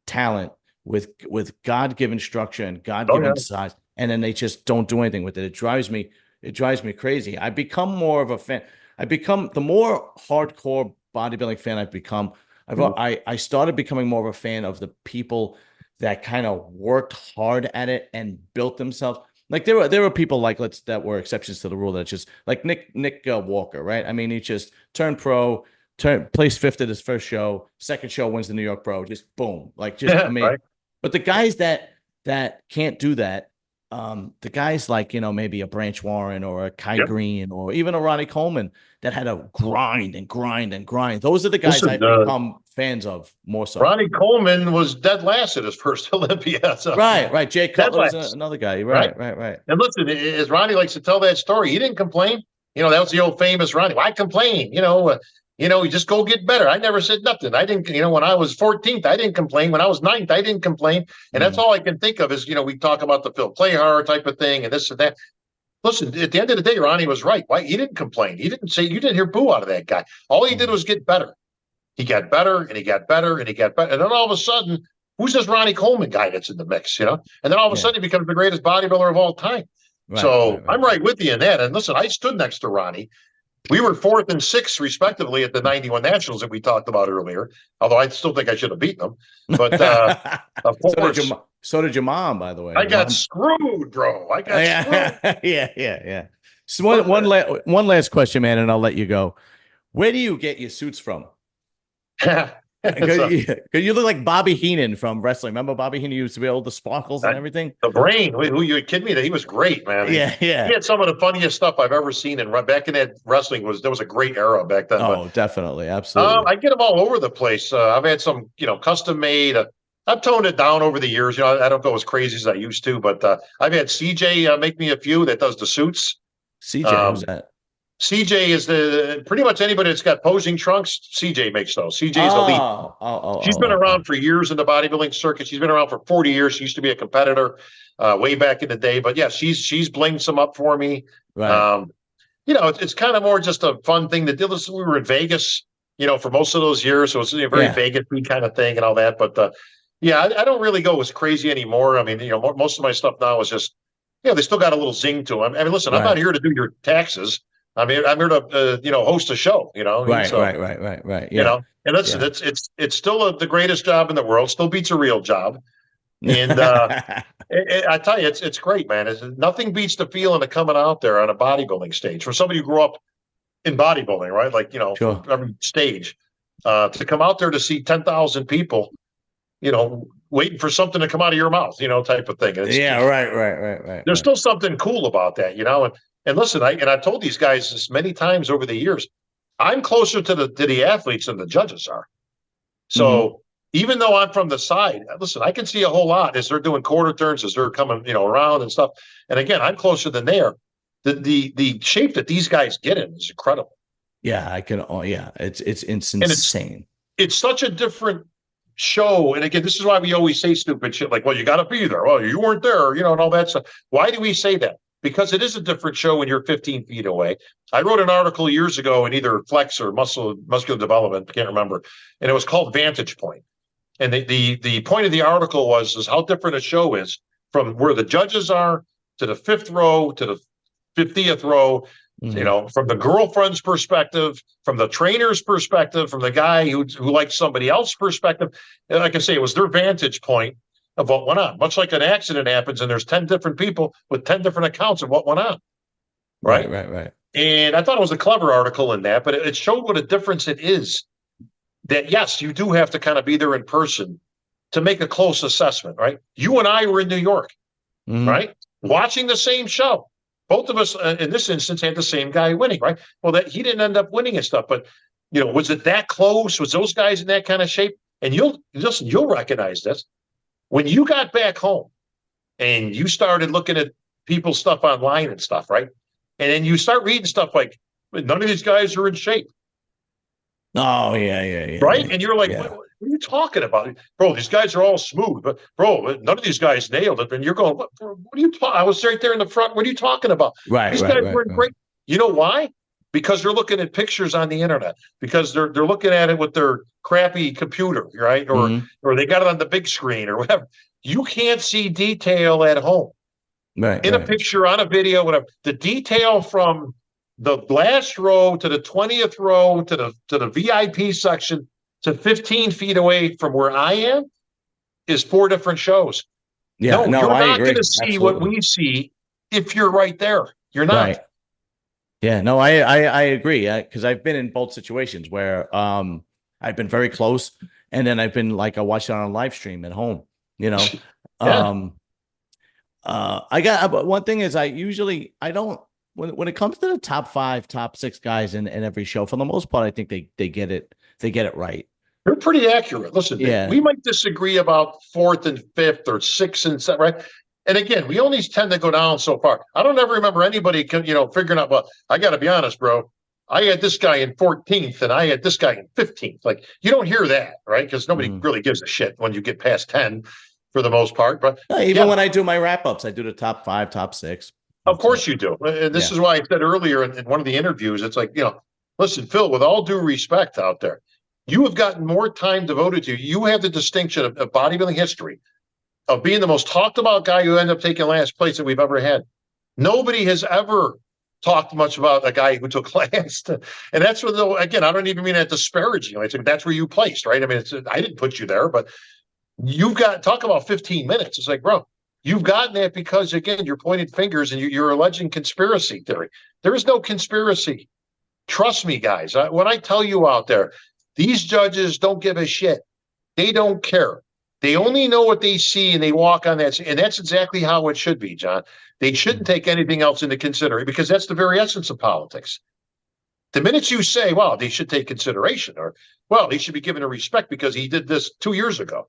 talent, with God-given structure and God-given size, and then they just don't do anything with it. It drives me crazy. I become more of a fan. The more hardcore bodybuilding fan I've become, I started becoming more of a fan of the people that kind of worked hard at it and built themselves. Like there were people that were exceptions to the rule, that just like Nick Walker, right? I mean, he just turned pro, placed fifth at his first show, second show wins the New York Pro, just boom, right. But the guys that can't do that, the guys like, maybe a Branch Warren or a Kai Green or even a Ronnie Coleman that had to grind and grind and grind. Those are the guys I've become fans of more so. Ronnie Coleman was dead last at his first Olympia. So. Right. Jay Cutler was another guy. Right. And listen, as Ronnie likes to tell that story, he didn't complain. That was the old famous Ronnie. Why complain? You just go get better. I never said nothing. I didn't, when I was 14th, I didn't complain. When I was 9th, I didn't complain. And that's all I can think of is, we talk about the Phil Clahar type of thing and this and that. Listen, at the end of the day, Ronnie was right. Why? He didn't complain. He didn't say, you didn't hear boo out of that guy. All he did was get better. He got better and he got better and he got better. And then all of a sudden, who's this Ronnie Coleman guy that's in the mix, And then all of a sudden he becomes the greatest bodybuilder of all time. Right. I'm right with you in that. And listen, I stood next to Ronnie. We were 4th and 6th, respectively, at the 91 Nationals that we talked about earlier, although I still think I should have beaten them. But, of course. So did your mom, by the way. I got screwed, bro. I got screwed. Yeah. So one last question, man, and I'll let you go. Where do you get your suits from? Because So, you look like Bobby Heenan from wrestling. Remember Bobby Heenan used to be all the sparkles and everything? the Brain, who you kidding me? That he was great, man. Yeah, He yeah. had some of the funniest stuff I've ever seen. And back in that wrestling there was a great era back then. But Oh, definitely, absolutely. I get them all over the place. I've had some, custom made. I've toned it down over the years. I don't go as crazy as I used to, but I've had CJ make me a few that does the suits. CJ, who's Um, that? CJ is pretty much anybody that's got posing trunks. CJ makes those. CJ is elite. She's been Oh. around for years in the bodybuilding circuit. She's been around for 40 years. She used to be a competitor way back in the day. But yeah, she's blinged some up for me. Right. Um, it's kind of more just a fun thing to do. Listen, we were in Vegas, for most of those years. So it's a very Yeah. Vegas-y kind of thing and all that. But yeah, I don't really go as crazy anymore. I mean, most of my stuff now is just, they still got a little zing to them. I mean, listen, I'm not Right. here to do your taxes. I mean, I'm here to, host a show, Right. So, Right. Yeah. and listen, Yeah. it's still the greatest job in the world. Still beats a real job. And I tell you, it's great, man. Nothing beats the feeling of coming out there on a bodybuilding stage for somebody who grew up in bodybuilding, right? Like, Sure. from every stage, to come out there to see 10,000 people, waiting for something to come out of your mouth, type of thing. Yeah. Right. There's still something cool about that, and listen, I've told these guys this many times over the years. I'm closer to the athletes than the judges are. Hmm. So even though I'm from the side, listen, I can see a whole lot as they're doing quarter turns, as they're coming, around and stuff. And again, I'm closer than they are. The shape that these guys get in is incredible. Yeah, I can. Oh, yeah, it's And it's insane. it's such a different show. And again, this is why we always say stupid shit like, well, you got to be there. Well, you weren't there, and all that stuff. Why do we say that? Because it is a different show when you're 15 feet away. I wrote an article years ago in either Flex or Muscular Development, I can't remember, and it was called Vantage Point. And the point of the article was how different a show is from where the judges are to the fifth row to the 50th row. Hmm. From the girlfriend's perspective, from the trainer's perspective, from the guy who likes somebody else's perspective. And like I say, it was their vantage point of what went on. Much like an accident happens and there's 10 different people with 10 different accounts of what went on. Right. Right. And I thought it was a clever article in that, but it showed what a difference it is that, yes, you do have to kind of be there in person to make a close assessment, right? You and I were in New York, Hmm. right? Watching the same show. Both of us, in this instance, had the same guy winning, right? Well, that he didn't end up winning and stuff, but was it that close? Was those guys in that kind of shape? And you'll recognize this when you got back home and you started looking at people's stuff online and stuff, right? And then you start reading stuff like, none of these guys are in shape. Oh yeah. Right? And you're like, Yeah. what are you talking about? Bro, these guys are all smooth, but bro, none of these guys nailed it. And you're going, what are you talking? I was right there in the front. What are you talking about? These guys were great. You know why? Because they're looking at pictures on the internet, because they're looking at it with their crappy computer, right? Or they got it on the big screen or whatever. You can't see detail at home. In a picture, on a video, whatever. The detail from the last row to the 20th row to the VIP section to 15 feet away from where I am is 4 different shows. Yeah, no, You're I not going agree. to see what Absolutely. we see if you're right there. You're not. Right. Yeah, no, I agree. Because I've been in both situations where I've been very close, and then I've been like I watched it on a live stream at home. You know, Yeah. um, I got but one thing is I don't when it comes to the top 5, top 6 guys in every show, for the most part, I think they get it right. They're pretty accurate. Listen, Yeah. we might disagree about 4th and 5th or 6th and 7th, right? And again, we only tend to go down so far. I don't ever remember anybody, figuring out, well, I got to be honest, bro. I had this guy in 14th and I had this guy in 15th. Like, you don't hear that, right? Because nobody really gives a shit when you get past 10 for the most part. But Even when I do my wrap ups, I do the top 5, top 6. of course you do. And this is why I said earlier in one of the interviews, it's like, listen, Phil, with all due respect out there, you have gotten more time devoted to you. You have the distinction of bodybuilding history of being the most talked about guy who ended up taking last place that we've ever had. Nobody has ever talked much about a guy who took last. And that's what, again, I don't even mean that disparaging. I think that's where you placed, right? I mean, I didn't put you there, but you've got, talk about 15 minutes. It's like, bro, you've gotten that because, again, you're pointing fingers and you're alleging conspiracy theory. There is no conspiracy. Trust me, guys. When I tell you out there, these judges don't give a shit. They don't care. They only know what they see, and they walk on that. And that's exactly how it should be, John. They shouldn't take anything else into consideration, because that's the very essence of politics. The minute you say, well, they should take consideration, or, well, they should be given a respect because he did this 2 years ago.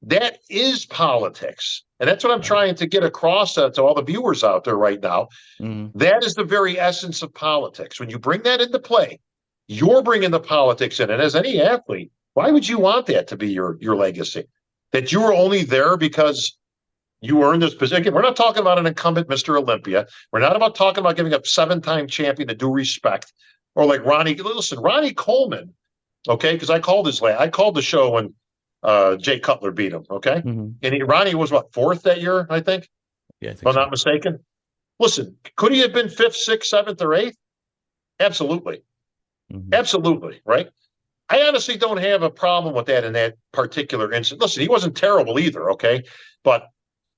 That is politics. And that's what I'm trying to get across to all the viewers out there right now. That is the very essence of politics. When you bring that into play, you're bringing the politics in. And as any athlete, why would you want that to be your legacy? That you were only there because you earned this position. Again, we're not talking about an incumbent Mr. Olympia. We're not talking about giving a 7-time champion the due respect. Or like Ronnie. Listen, Ronnie Coleman, okay, because I called the show when Jay Cutler beat him, okay? And Ronnie was, what, 4th that year, I think? Yeah, I think if I'm not mistaken. Listen, could he have been 5th, 6th, 7th, or 8th? Absolutely. Absolutely, right? I honestly don't have a problem with that in that particular instance. Listen, he wasn't terrible either, okay? But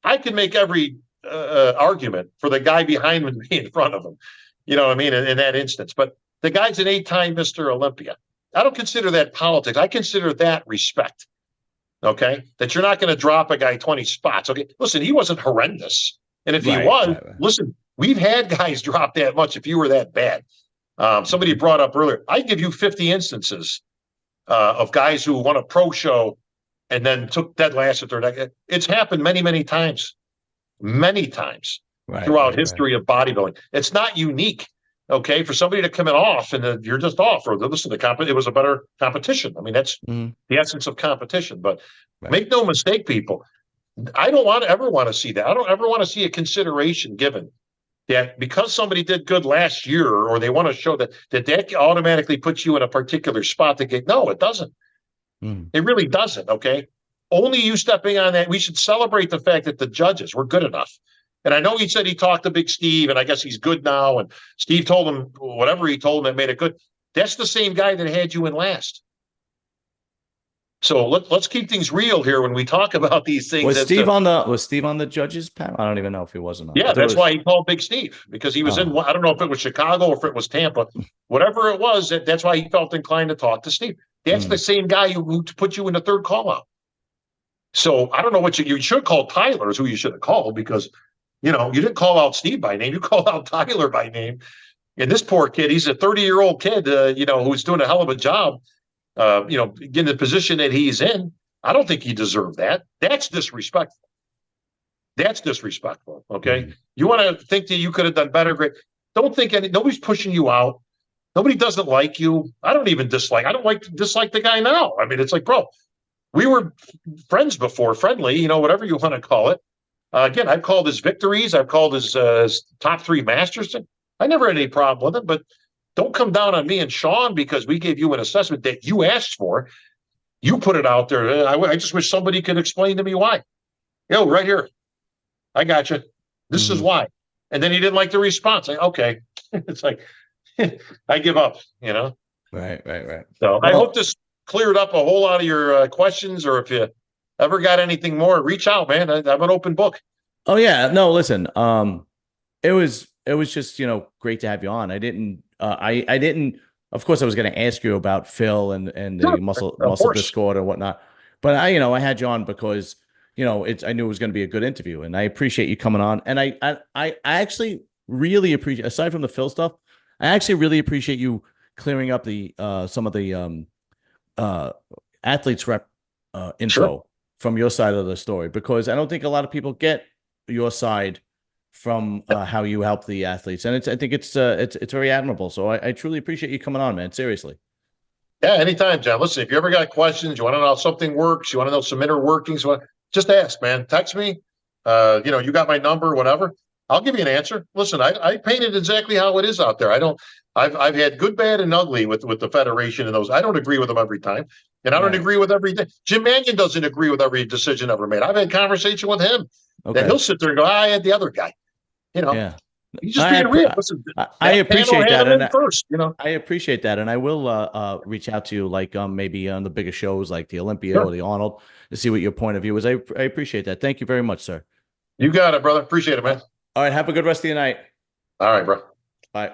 I can make every argument for the guy behind me in front of him. You know what I mean? In that instance. But the guy's an 8-time Mr. Olympia. I don't consider that politics. I consider that respect. Okay? That you're not going to drop a guy 20 spots. Okay? Listen, he wasn't horrendous. And if he was, listen, we've had guys drop that much if you were that bad. Somebody brought up earlier, I give you 50 instances of guys who won a pro show and then took dead last at their neck. It's happened many, many times. Many times throughout history of bodybuilding. It's not unique. Okay, for somebody to come in off and then you're just off, or listen, it was a better competition. I mean, that's the essence of competition. But make no mistake, people, I don't ever want to see that. I don't ever want to see a consideration given that because somebody did good last year, or they want to show that automatically puts you in a particular spot to get. No, it doesn't. It really doesn't. Okay, only you stepping on that. We should celebrate the fact that the judges were good enough. And I know he said he talked to Big Steve, and I guess he's good now. And Steve told him whatever he told him that made it good. That's the same guy that had you in last. So let's keep things real here when we talk about these things. Was Steve on the judges panel? I don't even know if he was or not. Yeah, that's why he called Big Steve, because he was in. I don't know if it was Chicago or if it was Tampa, whatever it was. That's why he felt inclined to talk to Steve. That's the same guy who put you in the 3rd call out. So I don't know what you should call Tyler is who you should have called, because. You know, you didn't call out Steve by name. You called out Tyler by name. And this poor kid, he's a 30-year-old kid, who's doing a hell of a job, getting the position that he's in. I don't think he deserved that. That's disrespectful. That's disrespectful, okay? You want to think that you could have done better, great. Don't think nobody's pushing you out. Nobody doesn't like you. I don't dislike the guy now. I mean, it's like, bro, we were friends before, friendly, whatever you want to call it. Again, I've called his victories. I've called his top 3 masters. I never had any problem with him, but don't come down on me and Sean because we gave you an assessment that you asked for. You put it out there. I just wish somebody could explain to me why. Right here. I got you. This is why. And then he didn't like the response. Okay. It's like, I give up, Right. So I hope this cleared up a whole lot of your questions, or if you ever got anything more, reach out, man. I'm an open book. Oh yeah, no, listen. It was just great to have you on. I didn't. Of course, I was going to ask you about Phil and the muscle discord or whatnot, but I had you on because I knew it was going to be a good interview, and I appreciate you coming on. And I actually really appreciate, aside from the Phil stuff, I actually really appreciate you clearing up the some of the athletes rep info from your side of the story, because I don't think a lot of people get your side from how you help the athletes. And I think it's very admirable. So I truly appreciate you coming on, man. Seriously. Yeah, anytime, John. Listen, if you ever got questions, you want to know how something works, you want to know some inner workings, just ask, man. Text me. You got my number, whatever. I'll give you an answer. Listen, I painted exactly how it is out there. I've had good, bad, and ugly with the federation and those. I don't agree with them every time. And I don't agree with every day. Jim Mannion doesn't agree with every decision ever made. I've had conversation with him. Okay. Then he'll sit there and go, I had the other guy. Yeah. He's just being real. Listen, I appreciate that. And first, I appreciate that. And I will reach out to you, like maybe on the bigger shows like the Olympia or the Arnold, to see what your point of view is. I appreciate that. Thank you very much, sir. You got it, brother. Appreciate it, man. All right. Have a good rest of your night. All right, bro. Bye.